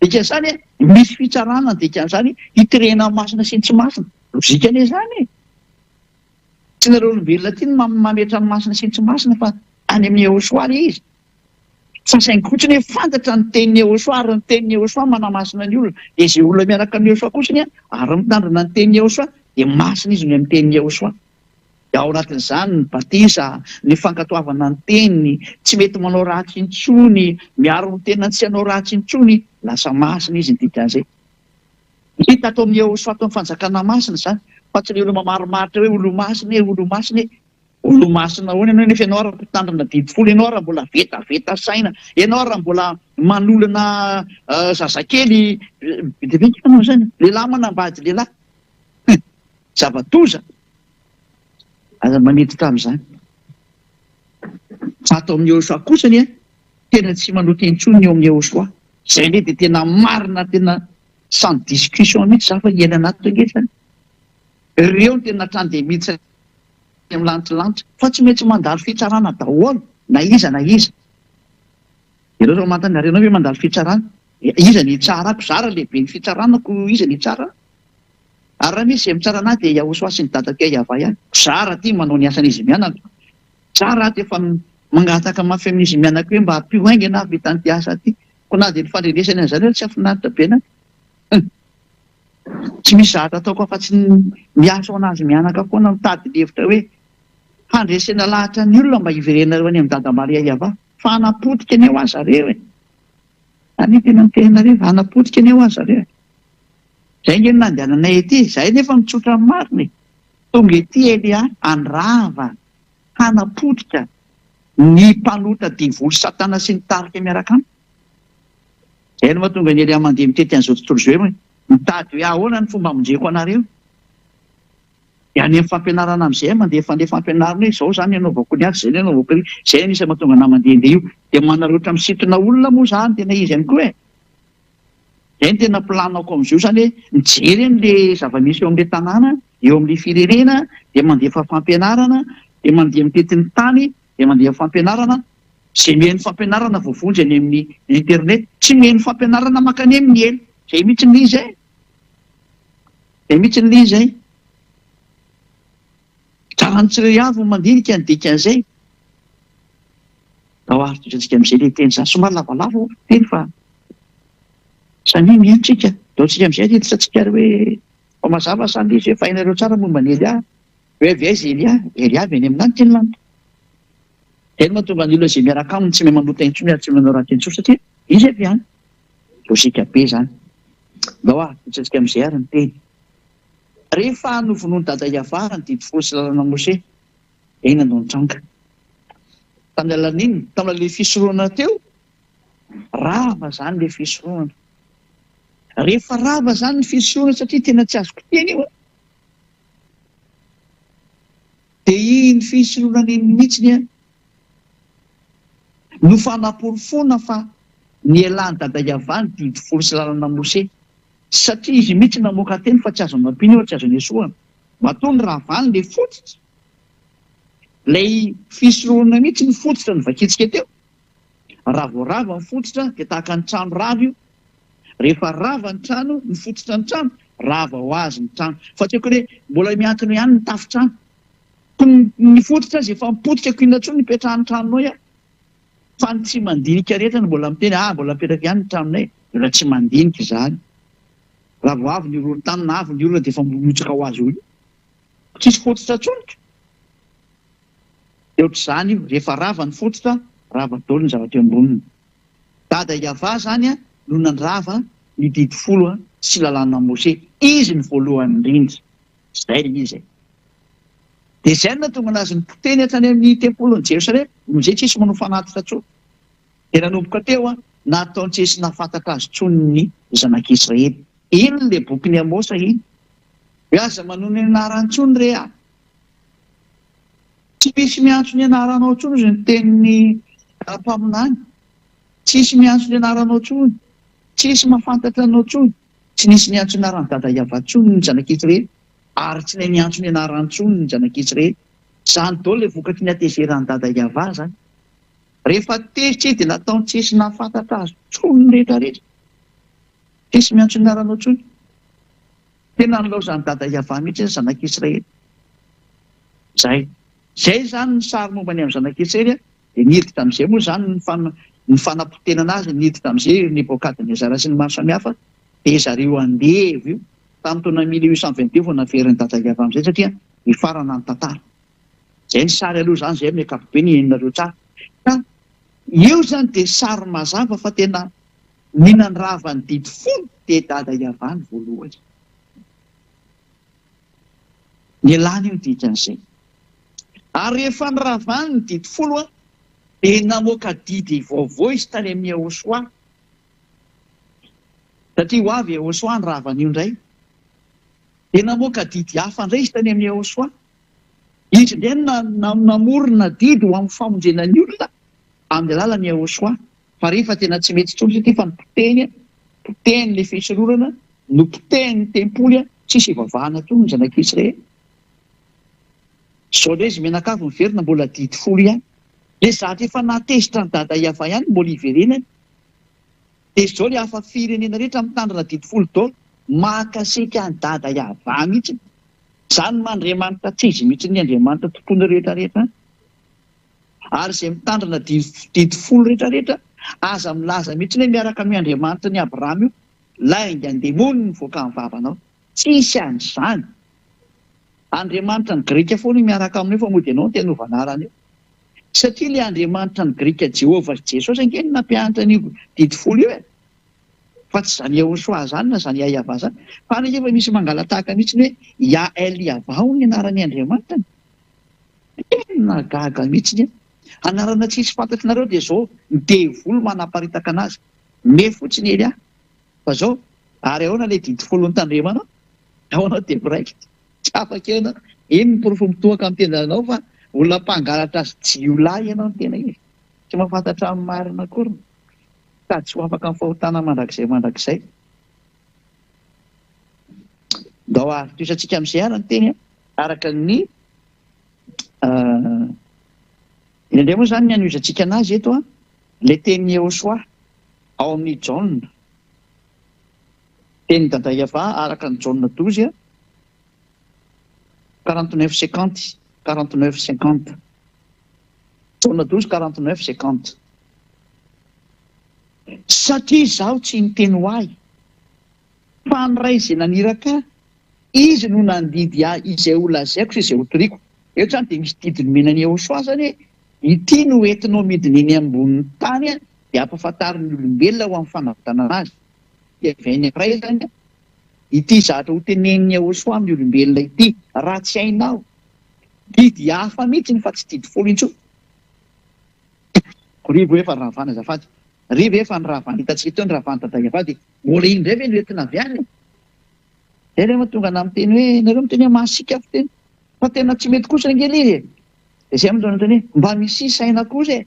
Dikan'izany misy fitsarana dikan'izany hitirena masina sy ny tsy masina. Lozika anie zany. Tsy nareo olombelona ty mametra ny masina sy ny tsy masina fa any amin'ny Eosoa izy. Sasainy kotsiny hoe fantatra ny tenin'ny Eosoa ary ny tenin'ny Eosoa manamasina ny olona. Dia izay olona miaraka amin'ny Eosoa kotsiny ary mitandrina ny tenin'ny Eosoa dia masina izy ny amin'ny tenin'ny Eosoa. Ao anatin'izany ny batisa, ny fankatoavana ny teniny, tsy mety manao ratsy intsony, miaro ny tenina tsy hanao ratsy intsony, lasa masina izy ny dikan'izay. Hita atao amin'ny Eosoa atao amin'ny fanjakana masina zany, fa tsy ilay olona mamaromaritra hoe olo-masina, olo-masina, olo-masina hoana ianao nefa ianao raha mpitandrina didy folo, ianao raha mbola vetaveta saina, ianao raha mbola manolana zazakely, vetivety ianao zany, lehilahy manambady lehilahy, zavatoza. Aza maniditra amin'izany. Fa atao amin'ny Eosoa kosany tena tsy manoty intsony eo amin'ny Eosoa. Izay indray dia tena marina, tena sans discussion mihitsy za fa hiaina anaty angesany. Ireo no tena hatrany dia miditra amin'ny lanitra fa tsy maintsy mandalo fitsarana daholo na iza na iza. Ireo zao mantany arenao hoe mandalo fitsarana. Iza ny tsarako, zara lehibe ny fitsaranako, iza ny tsara. Ary raha misy izay mitsara anahy dia Eosoa sy ny dadako Iava ihany. Zara ty manao ny asan'izy mianaka. Zara ty efa mangataka mafy amin'izy mianaka hoe mba hampio haingana vitan'ny ty asa ty. Ko na dia ny fandrenesany an'izany tsy afinaritra be na. Tsy misy zahatra ataoko afa-tsy miasa ho anazy mianaka foana mitady levitra hoe handresena lahatra ny olona mba hiverenareo any amin'ny dada Maria Iava. Fa hanapotika ny eo azy zareo. Any tena miteny hanapotika ny eo azy zareo. Izay nge nandehananay ety, izay nefa mitsotra ny mariny. Tonga ety Elia andrava, hanapotika ny mpanota divoly satana sy ny tarika miaraka aminy. Izay no mahatonga ny Elia mandeha mitety an'izao tontolo izao hoe mitady hoe ahoana ny fomba amonjeko anareo. Dia any amin'ny fampianarana amin'izay mandeha fandeha fampianarana hoe izao zany anaovako ny azy, izay anaovako ny izay anisany mahatonga na mandehandeha io. Dia manaroatra misintona olona moa zany tena izy ihany koa. Izay no tena planako amin'izio zany hoe mijery an'ilay zava-misy eo amin'ilay tanàna, eo amin'ilay firenena, dia mandefa fampianarana, dia mandeha mitety ny tany, dia mandeha fampianarana. Izay mihaino fampianarana voavonjy any amin'ny internet, tsy mihaino fampianarana makany amin'ny elo. Izay mihitsy ny izay. Izay mihitsy ny izay. Tsara ny tsiraiavo mandinika ny dikan'izay. Ao aritra antsika amin'izay ilay teny zany, somary lavalava teny fa samy miantsika. Dao tsika amin'izay hiditra tsika hoe fa mazava sany izy hoe fahinareo tsara momba ny Elia. Hoe avy aiza Elia? Elia avy any amin'anitra ny lanitra. Izay no mahatonga ny olona izay miaraka aminy tsy mahay manota intsony ary tsy manao ratsy intsony satria izy avy any. Lozika be zany. Dao aritra antsika amin'izay ary ny teny. Rehefa novonoan'i dada Iava ny didy folo sy lalàna Mose, eny andao nitranga. Tamin'ny alalan'iny, tamin'ilay fisorohana teo, rava zany ilay fisorohana. Rehefa rava zany ny fisorohana satria tena tsy azoko teny io. Dia iny fisorohana iny mihitsiny no fanaporofona fa nialany dada Iava ny didy folo sy lalàna Mose. Satria izy mihitsy namoaka teny fa tsy azo mampiny eo, tsy azo nesoana. Matoa ny ravany ilay fototra. Ilay fisorohana mihitsy ny fototra ny vakitsika teo. Raha vao rava ny fototra dia tahaka ny trano rava io. Rehefa rava ny trano, ny fototra ny trano, rava ho azy ny trano. Fa tsy haiko hoe mbola miantona ihany ny tafi-trano. Ny fototra azy efa mipotika ko inatsoa ny petrahan'ny tranonao ihany. Fa ny tsy mandinika rehetra no mbola miteny, mbola mipetraka ihany ny tranonay. Mbola tsy mandinika izany. Raha vao avy ny orontany na avy ny olona dia efa mimotsaka ho azy io. Tsisy fototra tsonika. Ohatr'izany io, rehefa rava ny fototra, rava daholo ny zavatra eo amboniny. Dada Iava zany no nandrava ny didy folo sy lalàna Mose. Izy ny voalohany indrindra. Izay izy. Dia izay no nahatonga anazy nipoteny hatrany amin'ny tempolin'i Jerosalema, noho izay tsisy manao fanatitra tsony. Dia nanomboka teo nataony tsy esy nahafantatra azy tsony ny zanak'Israely. Iny ilay boky ny Amosa iny. Hoe aza manohy ny anarantsony re a. Tsy misy miantso ny anaranao tsony izy ny tenin'ny ara-paminany. Tsisy miantso ny anaranao tsony. Tsisy mahafantatra anao tsony. Tsy nisy niantso ny anaran'ny dada Iava tsony ny zanak'Israely. Ary tsy nay niantso ny anarantsony ny zanak'Israely. Izany daholo ilay vokatry ny hatezeran'ny dada Iava zany. Rehefa tezitra dia nataony tsy esy nahafantatra azy tsony rehetra rehetra. Tisy miantso ny aranao tsony. Tena nilao zany dada Iava mihitsy ny zanak'Israely. Zay zany ny sary mombany amin'ny zanak'Israely dia niditra tamin'izay moa zany ny fanapotenana azy niditra tamin'izay Nebokadnezara sy ny maro samihafa dia zareo andevo io tamin'ny taona 1822 vao naveriny dada Iava amin'izay satria hifarana ny tantara. Zay ny sary aloha zany zay amin'ny ankapobeny henonareo tsara. Ka io zany dia sary mazava fa tena ninandrava ny didy folo dia dada Iava ny voalohany. Nialany io dikan'izay. Ary rehefa niravany ny didy folo dia namoaka didy vaovao izy tany amin'ny Ahosoa. Satria ho avy Ahosoa ny ravany io indray. Dia namoaka didy hafa indray izy tany amin'ny Ahosoa. Izy indray namorona didy ho amin'ny famonjena ny olona amin'ny alalan'ny Ahosoa. Fa rehefa tena tsy mety tsony satria fa nipoteny ilay fisororana, nipoteny ny tempoly, tsisy ivavahana tsony ny zanak'Israely. Zao ilay izy menakavy miverina mbola didy folo ihany. Ilay zatra efa natezitra ny dada Iava ihany mbola hiverenany. Dia zao ilay hafa firenena rehetra mitandrina didy folo daholo mahakasika ny dada Iava mihitsy. Izany mandriamanitra tsy izy mihitsy ny Andriamanitra tompony rehetrarehetra. Ary izay mitandrina didy folo rehetrarehetra aza milaza mihitsy hoe miaraka amin'ny Andriamanitra ny Abrahama io, lainga ny demony nivoaka amin'ny vavanao. Tsisy an'izany. Andriamanitra ny Grika foana miaraka amin'io fa mody ianao ny tena ovanarany io. Satria ilay Andriamanitra ny Grika Jehovah Jesosy angeny nampianatra an'io didy folo io e. Fa tsy zany Ahosoa zany na zany Iava zany. Fa efa misy mangalatahaka mihitsy hoe Eliava ny anaran'ny Andriamanitra. Tena gaga mihitsy. Anarana tsisy fantatrinareo dia zao ny devolo manaparitaka anazy. Me fotsiny ely fa zao ary ahoana ilay didy folo ny tandremanao? Ahoana dia miraikitra. Tsy afaka ianao. Eny ny porofo mitohaka amin'ny tendanao fa olona mpangalatra azy jiolahy ianao ny tena izy. Tsy mahafantatra amin'ny marina akory. Ka tsy ho afaka amin'ny fahotana mandrakizay. Dao ary toisantsika amin'izay ary ny teny araka ny indray moa zany ny anoizantsika anazy eto ilay tenin'ny Ahosoa ao amin'ny Jaona. Teny dada Iava araka ny Jaona 12 49-50. Jaona 12 49-50. Satria izaho tsy niteny ho ahy fa ny ray izay naniraka izy no nandidy izay ho lazaiko sy izay ho toriko. Eto zany dia misy didiny menan'ny Ahosoa zany ity no entinao midina eny ambonin'ny tany dia ampahafantarin'ny olombelona ho amin'ny fanavotana anazy. Dia vainy ray zany ity zatra ho tenen'ny Ahosoa amin'ny olombelona ity, raha tsy hainao didy hafa mihitsy fa tsy didy folo intsony. Rivo efa ny ravana azafady. Rivo efa ny ravana hitantsika teo ny ravana dada Iava dia mbola iny indray ve no entina avy any. Zay ilay mahatonga ana miteny hoe nareo miteny hoe mahasika avy teny. Fa tena tsy mety kosa angely izy. Dia izay amin'izao noteny hoe mba misy saina kosa e.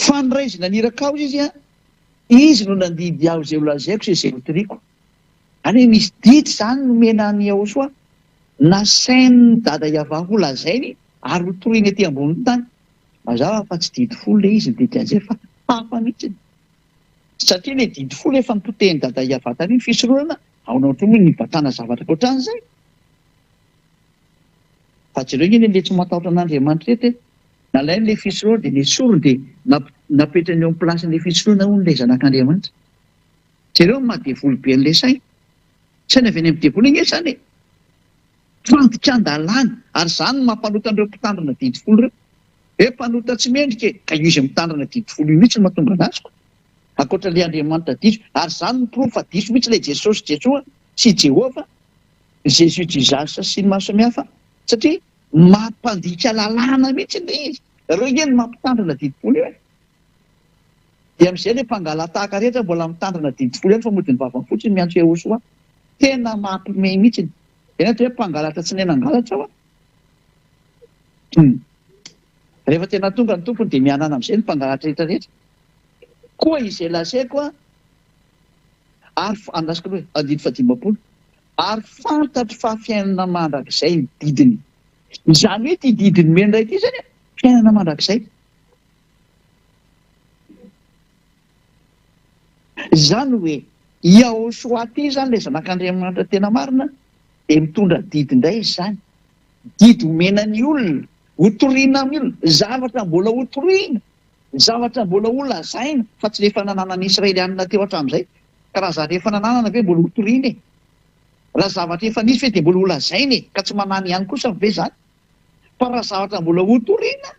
Fa ny ray izy naniraka ao izy no nandidy aho izay ho lazaiko sy izay ho toriko. Any hoe misy didy zany nomenan'ny Ahosoa nasain'ny dada Iava ho lazainy ary ho toriany ety ambonin'ny tany. Mazava fa tsy didy folo ilay izy didy an'izay fa hafa mihitsy. Satria ilay didy folo efa nipoteny dada Iava tany ny fisororana aonao ohatran'ny hoe nibatana zavatra ohatran'izay. Fa jereo ingeny ilay tsy matahotra an'Andriamanitra rehetra nalainy ilay fisororana dia ilay sorony dia napetrany eo amin'ny plasin'ilay fisororana hono ilay zanak'Andriamanitra. Jereo mahadevoly be an'ilay saina. Saina avy any amin'ny devoly iny zany fantitra an-dalàna ary zany mampanota an'ireo mpitandrina didy folo ireo. Hoe mpanota tsy mendrika ka izy mitandrina didy folo io mihitsy no mahatonga anazy koa. Ankoatran'ilay Andriamanitra diso ary zany miprofa diso mihitsy ilay Jesosy Jesoa sy Jehova, Jésus Jesus sy ny maro samihafa satria mampandika lalàna mihitsy ilay izy. Ireo ingeny mampitandrina didy folo io e. Dia amin'izay ilay mpangalatahaka rehetra mbola mitandrina didy folo ihany fa mody ny vavany fotsiny miantso Ahosoa. Tena mampiomehy mihitsy. Ena hoe mpangalatra tsy nenangalatra ao. Rehefa tena tonga ny tompony dia mianana amin'izay ny mpangalatra rehetrarehetra. Koa izay lazaiko ary andasiko hoe andidy fa 50 ary fantatro fa fiainana mandrakizay ny didiny. Izany hoe ty didiny menray ity zany fiainana mandrakizay. Izany hoe Yahoshua ty zany ilay zanak'Andriamanitra tena marina dia mitondra didy indray izy zany. Didy omena ny olona, hotoriana amin'ny olona, zavatra mbola hotoriana, zavatra mbola holazaina, fa tsy rehefa nanana ny Israelianina teo hatramin'izay. Ka raha zany rehefa nanana ve mbola hotoriana e? Raha zavatra efa nisy ve dia mbola holazaina e? Ka tsy manany ihany kosa ve zany? Fa raha zavatra mbola hotoriana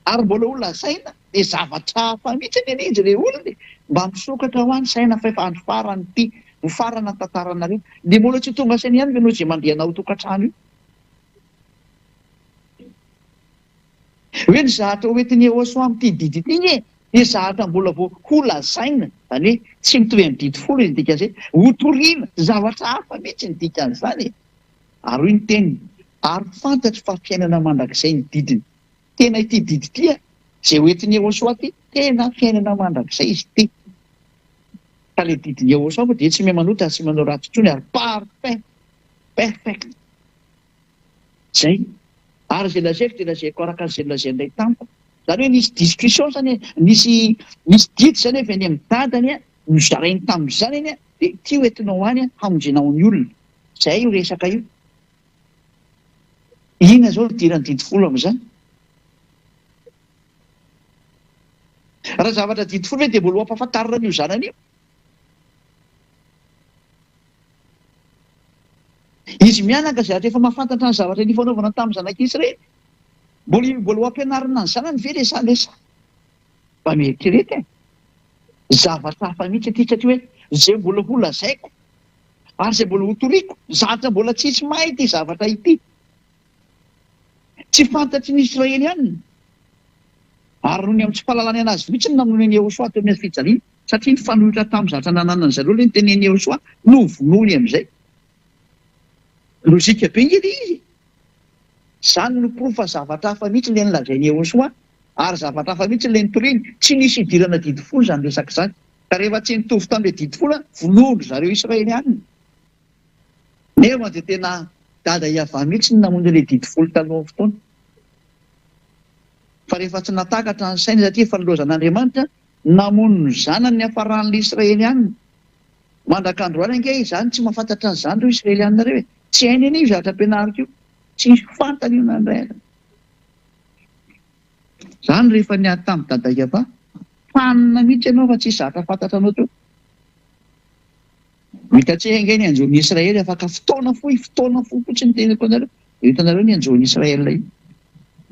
ary mbola holazaina dia zavatra hafa mihitsy ny izy ilay olona mba misokatra ho any saina fa efa andro farany ity ho farana tantaranareo dia mbola tsy tonga saina ihany ve no izay mandehana ho tokantrano io. Hoe ny zahatra hoentin'ny Yahoshua amin'ity didy ity e dia zahatra mbola vao holazaina, zany hoe tsy mitovy amin'ny didy folo ny dikan'izay, hotoriana, zavatra hafa mihitsy ny dikan'izany. Ary hoy ny teniny, ary fantatro fa fiainana mandrakizay ny didiny. Tena ity didy ity izay hoentin'ny Yahoshua ity, tena fiainana mandrakizay izy ity. Ka ilay didiny Yahoshua moa dia tsy manoatra sy manao ratsy intsony ary parfait, perfect. Zay. Ary izay lazaiko dia lazaiko araka izay lazainay tamiko. Zany hoe nisy discussion zany, nisy didy zany avy any amin'ny dadany no zarainy tamin'izany iny dia ity hoentinao any hamonjenao ny olona. Zay io resaka io. Inona izao idiran'ny didy folo amin'izany? Raha zavatra didy folo hoe dia mbola hampafantarina an'io zanany io. Izy mianaka izay rehefa mahafantatra ny zavatra nifanaovana tamin'ny zanak'Israely, mbola hampianarina ny zanany ve ilay lesa? Mba mieritreretra e. Zavatra hafa mihitsy ity satria hoe izay mbola holazaiko ary izay mbola hotoriako, zavatra mbola tsisy mahay ity zavatra ity. Tsy fantatry ny Israely ihany. Ary noho ny amin'ny tsy fahalalany anazy mihitsy namonoan'ny Yahoshua teo amin'ny fijaliana, satria ny fanohitra tamin'ny zavatra nananany zareo ilay notenen'ny Yahoshua no vonoiny amin'izay. Lozika be ngely izy. Izany no proof fa zavatra hafa mihitsy ilay nilazain'ny Yahoshua ary zavatra hafa mihitsy ilay nitoriany. Tsy nisy idirana didy folo zany resaka izany. Ka rehefa tsy nitovy tamin'ilay didy folo, vonoiny zareo Israelianina. Nefa dia tena dada iava mihitsy ny namono ilay didy folo talohan'ny fotoana. Fa rehefa tsy natakatra ny saina satria efa nilozan'Andriamanitra, namono ny zanany ny hafaran'ilay Israelianina. Mandrak'androany ange izany tsy mahafantatra an'izany ireo Israelianina ireo e. Tsy hainy anio zavatra ampianariko io. Tsy fantany io nandray. Izany rehefa niady tamin'ny dada iava, fanina mihitsy ianao fa tsy zavatra fantatra anao teo. Hitantsika ange ny anjoan'ny Israely afaka fotoana fotsiny tenako anareo. Hitanareo ny anjoan'ny Israely io.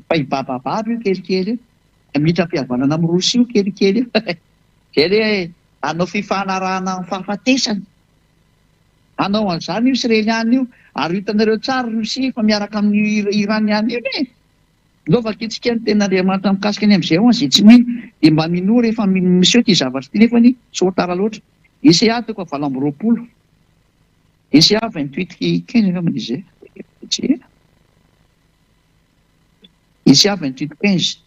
Fa ibabababa io kelikely io. Miitra-pihavanana amin'ny Rosia io kelikely io. Zay hoe hanao fifanarahana amin'ny fahafatesana. Hanao an'izany io Israeliana io, ary hitanareo tsara Rosia fa miaraka amin'ny Iraniana io e. Lova kitsika ny ten'Andriamanitra mikasika ny amin'izay ao izay tsy mino dia mba mino rehefa miseho ity zavatra ity nefa ny tsy ho tara loatra. Isaiah toko 7:20. Isaiah 28:15 angambany izay. Isaiah 28:15.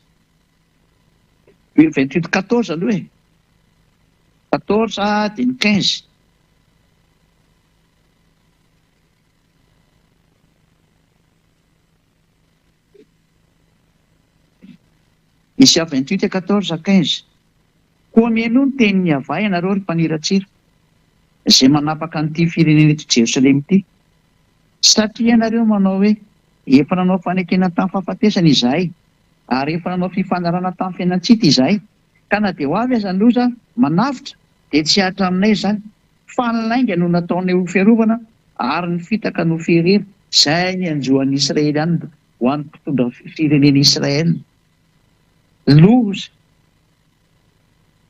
28:14 aloha e. 14 dia ny 15. Isaiah 28:14-15. Koa mihaino ny tenin'ny avay ianareo ry mpaniratsira, izay manapaka an'ity firenena eto Jerosalema ity. Satria ianareo manao hoe efa nanao fanekena tamin'ny fahafatesana izahay, ary efa nanao fifanarana tamin'ny fiainantsika izahay. Ka na dia ho avy aza ny loza manavitra dia tsy hatra aminay izany. Fa ny lainga no nataonay ho fiarovana ary ny fitaka no ferera. Izay ny anjoan'ny Israelianina ho an'ny mpitondra firenena Israely. Loza.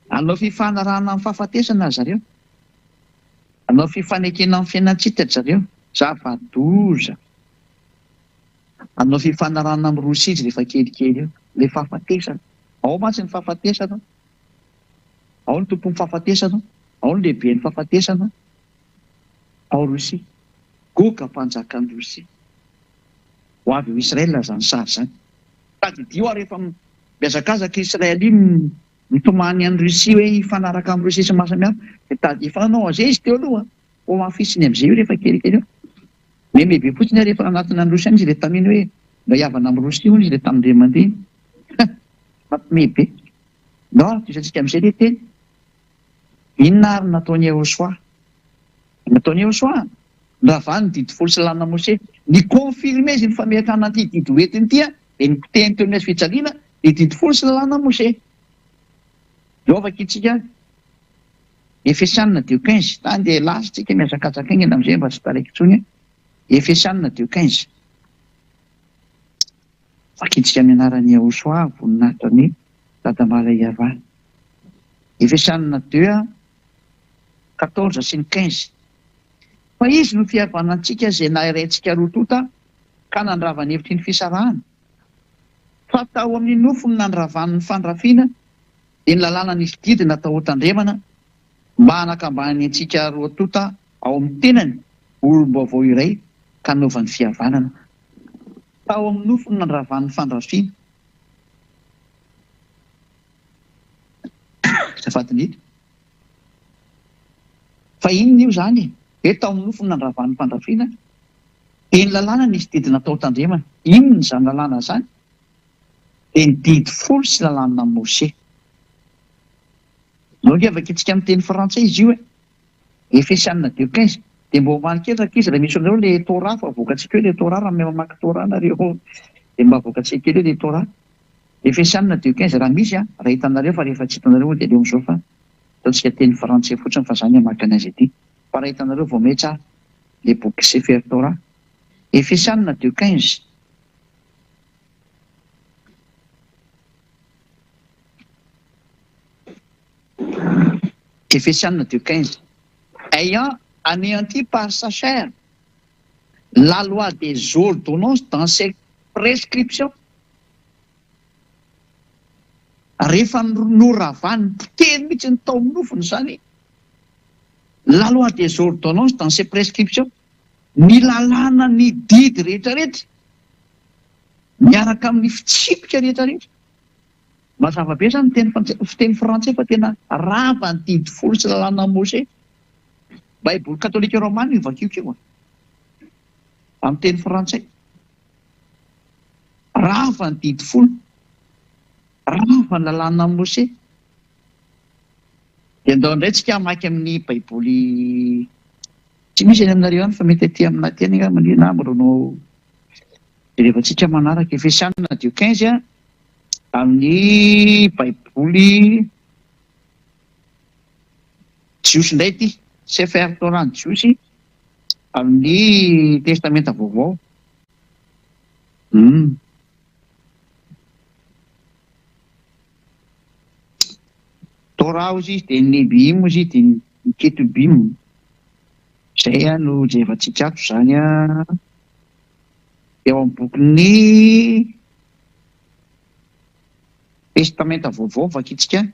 Hanao fifanarahana amin'ny fahafatesana zareo. Hanao fifanekena amin'ny fiainantsika zareo. Zava-doza. Hanao fifanarahana amin'ny Rosia izy rehefa kelikely eo. Ilay fahafatesana. Ao mantsy ny fahafatesana. Ao ny tompon'ny fahafatesana. Ao ny lehiben'ny fahafatesana. Ao Rosia. Goka mpanjakan'ny Rosia. Ho avy ho Israel zany sary zany. Tadidio rehefa miazakazaka Israely iny mitomany an'ny Rosia hoe hifanaraka amin'ny Rosia sy mahasamihafa. Efa nanao an'izay izy teo aloha. Ho mafisiny amin'izay io rehefa kelikely eo. Mebe fotsiny rehefa anatina ny Rosia izy ilay taminy hoe mba hiavana amin'ny Rosia izy ilay tamin'ireo mandeha. Mampimebe. No, tisantsika amin'izay ilay teny. inona ary nataony Yehosoa? Nataony Yehosoa nravany ny didy folo sy lalàna Mose. Ny confirme izy ny famerakana ty didy hoentiny ity dia ny potehiny teo amin'ny fijaliana ny didy folo sy lalàna Mose. Iovaka itsika Efesianina 2:15 tany dia lasitsika miazakatsaka iny am'izay mba tsy taraiky intsony. Efesianina 2:15 fakitsika amin'ny anaran'ny Yehosoa voninahitra ny dadamala Iava. Efesianina 2:14 sy ny 15. Fa izy no fihavana antsika izay nahiraintsika roa tota ka nandravany hevitry ny fisarahana. Fa tao amin'ny nofo ny nandravany ny fandrafiana dia ny lalàna nisy didy natao tandremana mba hanakambany antsika roa tota ao amin'ny tenany olom-baovao iray ka novan'ny fihavanana. Tao amin'ny nofo ny nandravany ny fandrafiana. Safatiny fa inona io zany? Tao amin'ny nofo ny nandravany ny fandrafiana dia ny lalàna nisy didy natao tandremana. Inona izany lalàna zany? Dia ny didy folo sy lalàna Mose. Donc afaka itsika amin'ny teny frantsay izy io Efesianina 2:15 dia mba homaly kely raha izy raha misy anareo le Torah fa avoakatsika hoe le Torah raha mamaky Torah nareo dia mba avoakatsika kely hoe le Torah. Efesianina 2:15 raha misy raha hitanareo fa rehefa tsy hitanareo dia leo amin'izao fa ataontsika teny frantsay fotsiny fa zany hamaky anazy ity. Fa raha hitanareo vao mey tsara le boky Sefer Torah. Efesianina 2:15 Efesianina 2:15 ayant anéanti par sa chair la loi des ordonnances dans ses prescriptions. Rehefa noravany poteny mihitsy ny tao amin'ny nofony zany la loi des ordonnances dans ses prescriptions, ny lalàna ny didy rehetrarehetra miaraka amin'ny fitsipika rehetrarehetra. Mazava be zany fiteny frantsay fa tena rava ny didy folo sy lalàna Mose. Baiboly katolika romana io vakiokio amin'ny teny frantsay. Rava ny didy folo, rava ny lalàna Mose. Dia andao indray tsika hamaky amin'ny baiboly tsy misy any aminareo any fa mety aty amina teny na mbolanao rehefa manaraka Efesianina 2:15 amin'ny baiboly Jiosy indray ity Sefer Torah ny Jiosy amin'ny testamenta vaovao. Torah ozy izy dia Nebim ozy dia ny Ketubim. Izay no jevantsika ato zany eo amin'ny bokin'ny testamenta vaovao vakitsika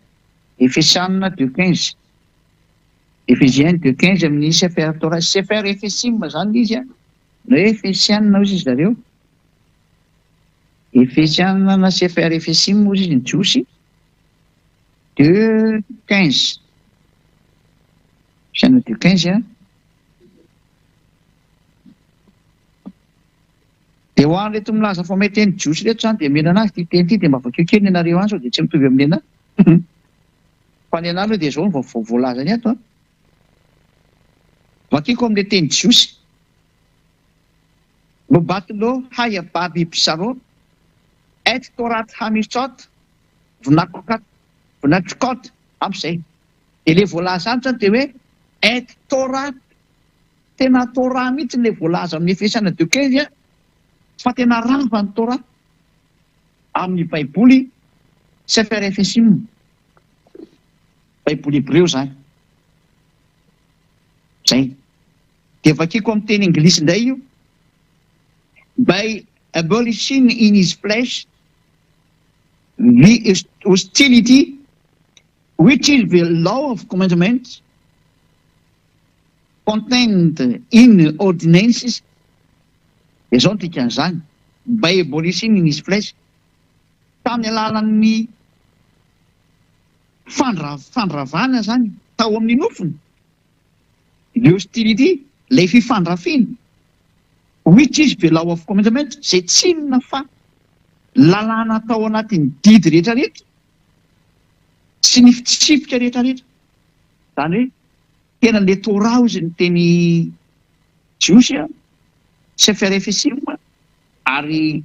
Efesianina 2:15. Efesiens 2:15 amin'ny Sefer Torah. Sefer Efesim zany izy na Efesianina ozy izy zareo. Efesianina na Sefer Efesim ozy izy ny Jiosy 2:15. Efesianina 2:15 dia ho any reto milaza fa mety teny Jiosy reto zany dia mena anazy ty teny ity dia mba vakeo kely ny anareo any sao dia tsy mitovy amin'ny anahy. Fa ny anahy aloha dia zao no voalaza ny ato vakiko amin'ilay teny Jiosy. Bobatilo haya baby pisaro et torat hamisot vnatrokot amin'izay. Dia ilay voalaza any zany dia hoe et torat, tena Torah mihitsy ilay voalaza amin'ny Efesianina 2:15 fa tena rava ny Torah amin'ny baiboly Sefer Efesim, baiboly Hebreo zany. Zay. Dia vakiko amin'ny teny Anglisy indray io. By abolishing in his flesh the hostility which is the law of commandments contained in ordinances. Dia zao ny tikan'izany. By abolishing in his flesh. Tamin'ny alalan'ny fandravana zany tao amin'ny nofony. Le hostility, ilay fifandrafiana, which is the law of commandment, izay tsy inona fa lalàna tao anatin'ny didy rehetrarehetra sy ny fitsipika rehetrarehetra. Zany hoe tena le Torah izy ny teny jiosy Sefer Efesim ary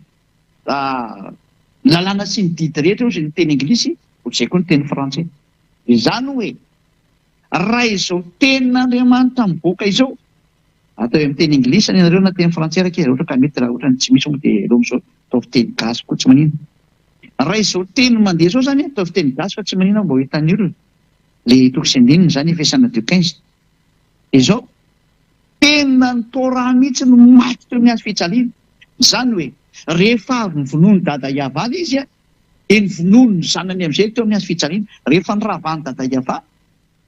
lalàna sy ny didy rehetra izy ny teny anglisy ohatr'izay koa ny teny frantsay. Izany hoe raha izao tenin'Andriamanitra mivoaka izao atao amin'ny teny anglisy ny anareo na teny frantsay raha kely ohatra ka mety raha ohatra tsy misy moa dia elo amin'izao ataovy teny gasy koa tsy manino. Raha izao teny mandeha izao zany ataovy teny gasy fa tsy manino mba ho hitan'ny olona le toko sy andininy zany Efesana 2:15 izao tena ny Torah mihitsy no maty teo amin'ny hazo fijaliana. Izany hoe rehefa avy nyvonoany dada Iava izy dia nyvonoany ny zanany amin'izay teo amin'ny hazo fijaliana. Rehefa niravany dada Iava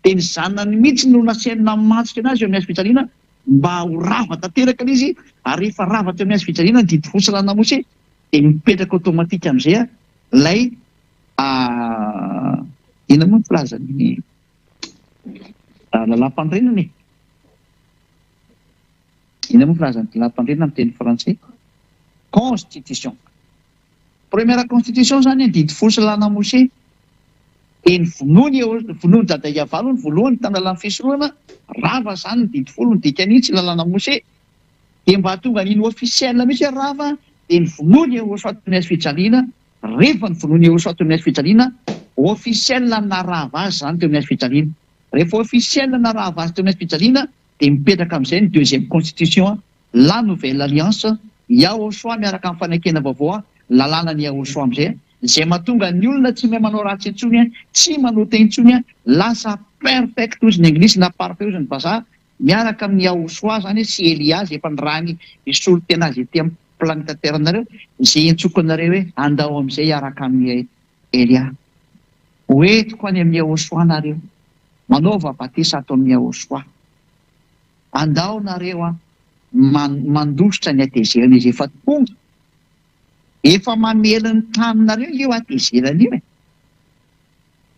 dia ny zanany mihitsy no nasaina matsika anazy eo amin'ny hazo fijaliana mba ho rava tanteraka izy, ary rehefa rava teo amin'ny hazo fijaliana didy fosy rana Mose dia mipetraka automatika amin'izay ilay ina moa ny filazany lalam-pandrenana ina moa filazany lalam-pandrenana amin'ny teny frantsay constitution. Première constitution zany didy fosy lana Mose dia vonoany dada Iava ny voalohany tany lalàna fisorohana rava zany ny didy folo ny dikany tsy lalàna Mose dia mba tonga n'iny officiel mihitsy rava dia ny vonoany Yehoshua teo amin'ny hazo fijaliana. Rehefa ny vonoany Yehoshua teo amin'ny hazo fijaliana officiel na rava azy zany teo amin'ny hazo fijaliana. Rehefa officiel na rava azy teo amin'ny hazo fijaliana dia mipetraka amin'izay ny deuxième constitution la nouvelle alliance Yahoshua miaraka amin'ny fanekena vaovao lalàna ny Yahoshua amin'izay izay mahatonga ny olona tsy mahay manao ratsy intsony tsy manao teny intsony lasa perfect ozy ny anglisy na parfait ozy ny vazaha miaraka amin'ny Yahoshua zany sy Elias efa nirany isolo tena azy ety amin'ny planeta terre nareo izay entsoko nareo hoe andao amin'izay iaraka amin'ny Elia. Hoentiko any amin'ny Yahoshua nareo manaova batisa ato amin'ny Yahoshua. Andao nareo mandositra ny atezerana izy efa tonga efa mamely ny taninareo io atezerana io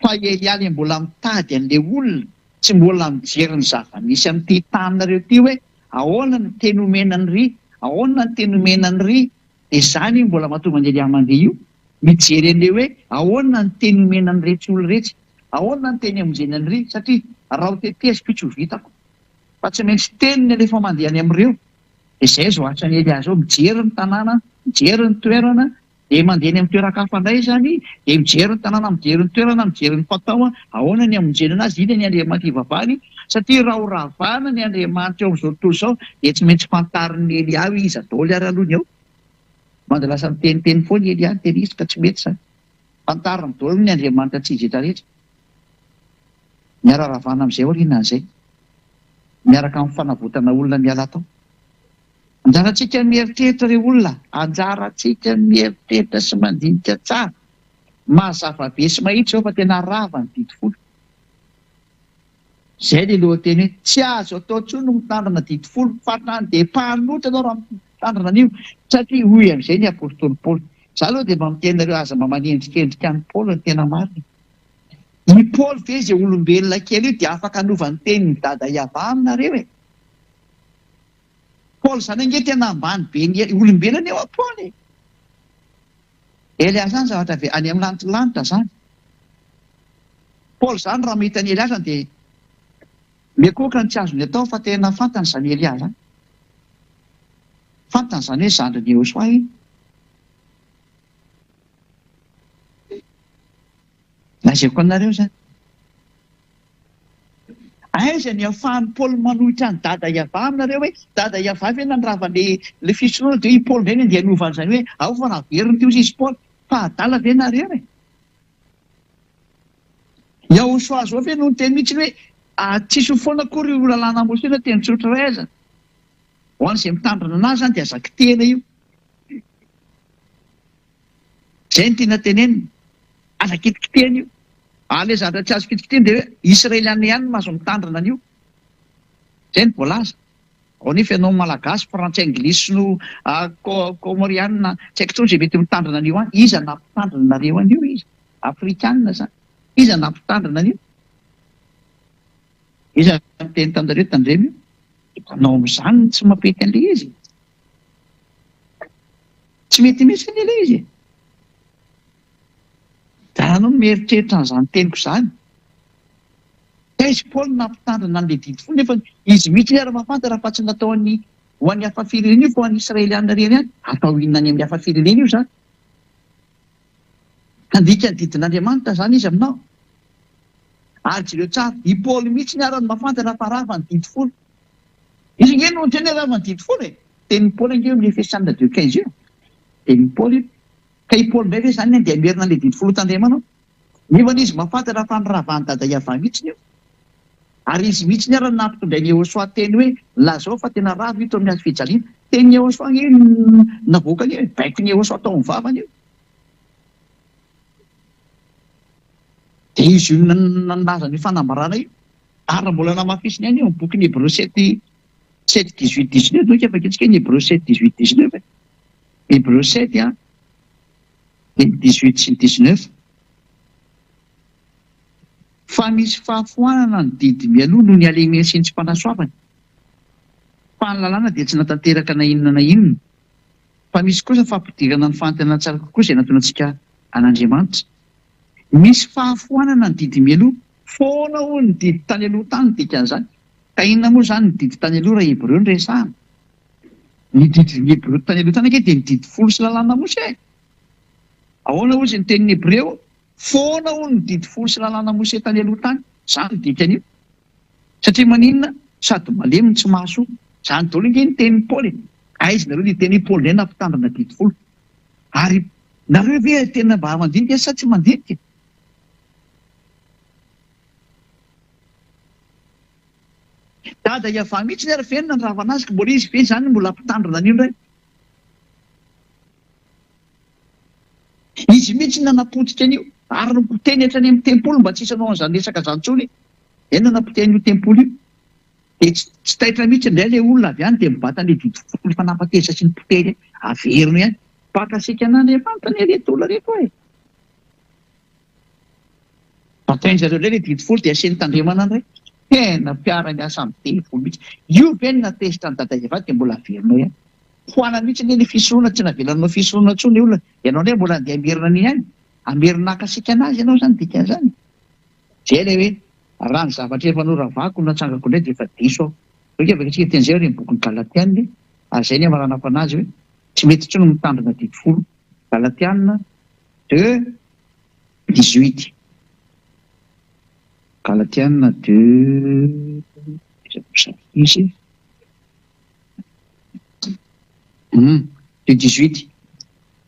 fa Elia le mbola mitady an'ilay olona tsy mbola mijery ny zava-misy amin'ity taninareo ty hoe ahoana ny teny omenany ry, ahoana ny teny omenany ry, dia izany mbola mahatonga ny Elia mandeha io mijery an'ilay hoe ahoana ny teny omenany rehetra olona rehetra, ahoana ny teny amonjenany ry, satria raha ho teteziko itsy ho vitako fa tsy maintsy teniny rehefa mandeha any amin'ireo. Izay zao atran'ny Elia zao mijery ny tanàna, mijery ny toerana, dia mandeha ny amin'ny toeran-kafa indray zany dia mijery ny tanàna, mijery ny toerana, mijery ny fatao ahoana ny amonjena azy. Iny ny Andriamanitra ivavahany satria raha ho ravana ny Andriamanitra eo amin'izao tontolo izao dia tsy maintsy fantarin'ny Elia izy adaoly ary alohany ao. Manda lasa miteniteny foana Elia ny teny izy ka tsy mety zany. Fantariny daholo ny Andriamanitra tsy izy rehetra. Miara-ravana amin'izay aorianan'izay miaraka amin'ny fanavotana olona miala tao. Anjarantsika mieritreritra ireo olona, anjarantsika mieritreritra sy mandinika tsara. Mazava be sy mahitsy fa tena rava ny didy folo. Izay ny lohateny hoe tsy azo atao intsony mitandrina didy folo fa tany dia mpanotra ianao raha mitandrina an'io satria hoy amin'izay ny apôstôly Paoly. Izaho aloha dia mba miteny nareo aza mba manendrikendrika ny Paoly ny tena marina. I Paoly ve izay olombelona kely io dia afaka hanovany teniny dada Iava aminareo e. Paoly zany ange tena ambany be ny olombelona eo a Paoly. Elias zany zavatra any amin'ny lanitra zany. Paoly zany raha mahita ny Elias zany dia mekoka ny tsy azony atao fa tena fantany zany Elias zany. Fantany zany hoe zandriny Yehoshua iny. Lazaiko anareo zany. Aiza ny ahafahan'ny Paoly manohitra ny dada Iava aminareo hoe dada Iava ve nandravan'le fisorohana dia i Paoly indray ny andeha hanovany zany hoe ao fa naveriny teo izy Paoly fa adala ve nareo e. Yahoshua zao ve no teny mihitsy hoe tsisy foana kory io lalàna Mose na teny tsotra hoe aiza. Ho an'izay mitandrina anazy zany dia azaky tena io. Izay no tiana tenenina. Aza kitikitena io. Ale zavatra tsy azo kitikitena dia hoe Israeliana ihany mahazo mitandrina an'io. Izay no voalaza. Ao nefa ianao malagasy, frantsay, anglisy no komoriana, tsy haiko intsony izay mety mitandrina an'io any. Iza nampitandrina nareo an'io izy. Afrikanina zany. Iza nampitandrina an'io. Iza miteny tanareo tandremo io. Anao amin'izany tsy mampety an'ilay izy. Tsy mety mihitsy an'ilay izy. Anao mieritreritra n'izany teniko izany. Ka izy Paoly nampitandrina an'ilay didy folo nefa izy mihitsy ary mafantatra raha fa tsy natao ho an'ny hafa firenena io fa ho an'ny Israelianina reny ihany atao inona any amin'ny hafa firenena io zany. Handika ny didin'Andriamanitra zany izy aminao. Ary ireo tsara i Paoly mihitsy ny arany mafantatra fa rava ny didy folo. Izy nge no tena rava ny didy folo e. Tenin'ny Paoly nge amin'ny Efesianina 2:15 io. Tenin'ny Paoly ka i Paoly indray ve zany dia merina an'ilay didy folo tandremana. Nefa izy mafantatra fa ny ravany dada Iava mihitsy io. Ary izy mihitsy ny arany nampitondray ny Yehosoa teny hoe lazao fa tena rava ito amin'ny azy fijaliana. Teny Yehosoa nge navoaka ny baiko ny Yehosoa tao amin'ny vavany io. Dia izy io nalaza ny fanambarana io. Ary mbola namafisiny ihany eo amin'ny boky ny Hébreux 7:18-19 donc afaka antsika ny Hébreux 7:18-19. Hébreux 7 18 sy 19. Fa misy fahafoanana ny didy mialoha noho ny alemena sy ny tsy mpanasoavany. Fa ny lalàna dia tsy natanteraka na inona na inona. Fa misy kosa fampidirana ny fahantena tsara kokoa izay nataonantsika an'Andriamanitra. Misy fahafoanana ny didy mialoha, foana ho ny didy tany aloha tany dikan'izany. Ka inona moa zany ny didy tany aloha raha Hébreux ny resahana? Ny didy Hébreux tany aloha tany dia ny didy folo sy lalàna Mose. Ahoana hozy ny tenin'ny Hébreux? Foana ho ny didy folo sy lalàna Mose tany aloha tany. Zany dikan'io. Satria maninona? Sady malemy tsy mahasoa. Zany daholo nge ny tenin'ny Paoly. Aizy nareo ny tenin'ny Paoly ny nampitandrina didy folo. Ary nareo ve tena mba mandinika sa tsy mandinika? Dada Iava mihitsy ny ary fenina ny ravana azy, mbola izy ve zany mbola ampitandrina an'io ndray? Izy mihitsy nanapotika an'io ary nopoteny hatrany amin'ny tempolo mba tsy hisanao an'izany resaka zany intsony. Eny nanapoteny io tempolo io. Dia tsy taitra mihitsy indray ilay olona avy any dia mibata an'ilay didy folo fanapatesa sy ny poteny averiny ihany. Pakasika an'Andriamanitra ny reto olona reto e. Batainy zareo indray ilay didy folo dia asiany tandremana indray. Tena mpiara miasa amin'ny teny folo mihitsy. Io ve ny natesitra ny dada Iava dia mbola averinao ihany. Foana mihitsy ny fisoroana tsy navelanao fisoroana intsony olona. Ianao indray mbola andeha amerina an'iny ihany. Amerina akasika anazy ianao zany dikan'izany. Zay ilay hoe raha ny zavatra efa noravako natsangako indray dia efa diso aho. Hoe afaka antsika teny izay ny bokin'ny Galatiana. Ary izay ny amarana fa anazy hoe tsy mety intsony mitandrina didy folo. Galatiana 2:18. Galatiana 2:18. 2:18.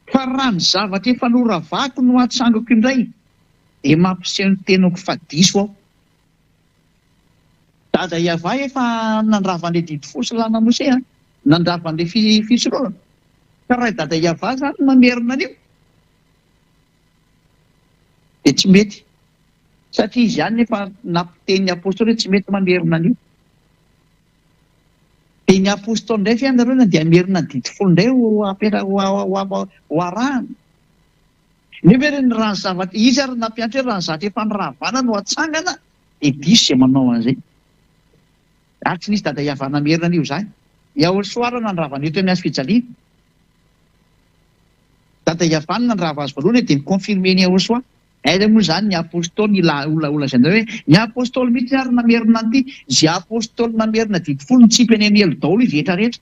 Fa raha ny zavatra efa noravako no atsangako indray dia mampiseho ny tenako fa diso aho. Dada Iava efa nandrava an'ilay didy folo sy lalàna Mose, nandrava an'ilay fisoroana. Ka raha dada Iava zany mamerina an'io dia tsy mety. Satria izy ihany efa nampiten'ny apôstôly hoe tsy mety mamerina an'io. Dia ny apôstôly indray fe nareo dia amerina ny didy folo indray ho arahana. Nefa ny raha ny zavatra izy ary nampianatra hoe raha ny zavatra efa niravana no atsangana dia diso izay manao an'izay. Ary tsy nisy dada Iava namerina an'io zany. Yahosoa ary nandrava an'io teo amin'ny azy fijaliana. Dada Iava nandrava azy voalohany dia nikonfirme ny Yahosoa. Aiza moa zany ny apôstôly olona izay hoe ny apôstôly mihitsy ary namerina an'ity. Izay apôstôly namerina didy folo ny tsipy any elo daholo izy rehetra rehetra.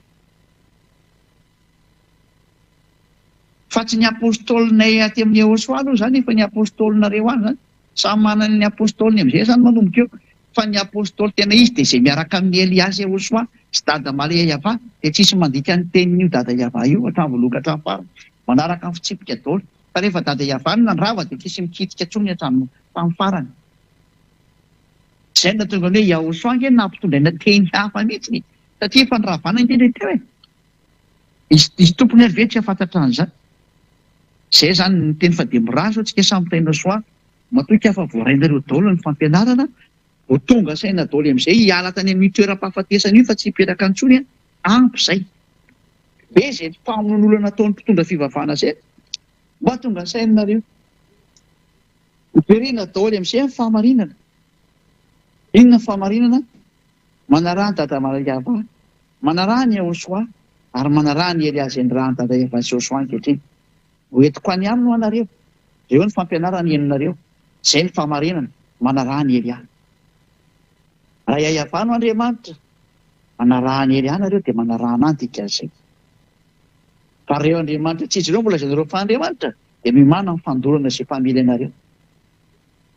Fa tsy ny apôstôlinay aty amin'ny Yahosoa aloha zany efa ny apôstôlinareo any zany. Samy manana ny apôstôliny amin'izay zany manomboka eo. Fa ny apôstôly tena izy dia izay miaraka amin'ny Eliasy Yahosoa sy dada Maria Iava dia tsisy mandika ny tenin'io dada Iava io hatramin'ny voaloka hatramin'ny farany. Manaraka ny fitsipika daholo. Fa rehefa dada Iava nandrava dia tsisy mikitika intsony hatramin'ny farany. Izay no nahatonga ny hoe Yahosoa nge nampitondraina teny hafa mihitsy. Satria efa niravana indrindra teo e. Izy tompony ary ve tsy afantatra an'izany. Izay zany ny teny fa dia mirazo antsika samy taina soa. Matoa fa voarainareo daholo ny fampianarana. Ho tonga saina daholo amin'izay hiala tany amin'ny toeram-pahafatesana io fa tsy hipetraka intsony ampy izay. Be izay famonoana nataon'ny mpitondra fivavahana izay. Mba tonga sainareo. Hiperina daholo amin'izay ny fahamarinana. Inona ny fahamarinana? Manaraha ny dada Maria Iava, manaraha ny Yahosoa, ary manaraha ny Eliasy raha ny dada Iava sy Yahosoa ankehitriny. Hoentiko any aminy ho anareo. Ireo ny fampianarana henonareo. Izay ny fahamarinana, manaraha ny Eliasy. raha iayavano Andriamanitra, manarahany ery anareo dia manarahana antika zay. Fa reo Andriamanitra tsy izy ireo mbola zanareo fa Andriamanitra dia mimana ny fandorana sy family anareo.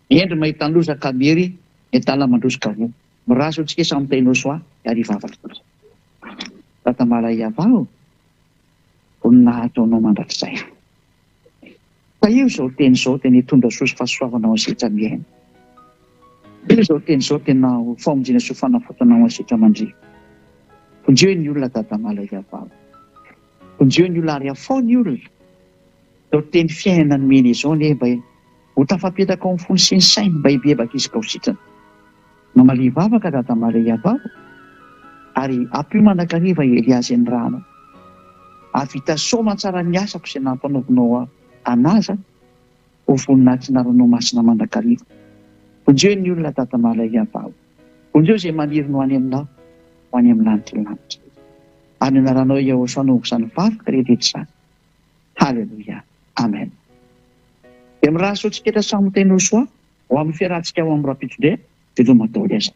Endry mahita lozaka mery entala mandrosika vo. Miraso tsika samy tainao soa ariva avatra. Tata Malaiavao, vonina ataonao mandrakizay. Fa io izao teny izao tena hitondra soa sy fahasoavana ao asika miaina. Io izao teny izao tena famonjena sy fanafotana ao asika mandria. Vonjeo ny olona Tata Malaiavao. Vonjeo ny olona ary afao ny olona. Izao teny fiainana mena izao ne mba ho tafapetaka ao amin'ny fony sy ny sainy mba hibebaka izy ka ho sitrana. Mamalia vavaka Tata Malaiavao, ary ampio manakariva Eliazy ny rano. Avita soma tsara ny asako izay nampanaovinao anazy ho voninahitry masina mandrakariva. Vonjeo ny olona Tata Malaiavao. Vonjeo izay maniriny ho any aminao, ho any amin'ny lanitra lanitra. Any anaranao Iahosoa izany vavaka rehetra izany. Halleluja. Amen. Dia miraso tsika samy tainao soa, ho amin'ny fiarahantsika ao amin'ny rapitondre, dia lomatao leza.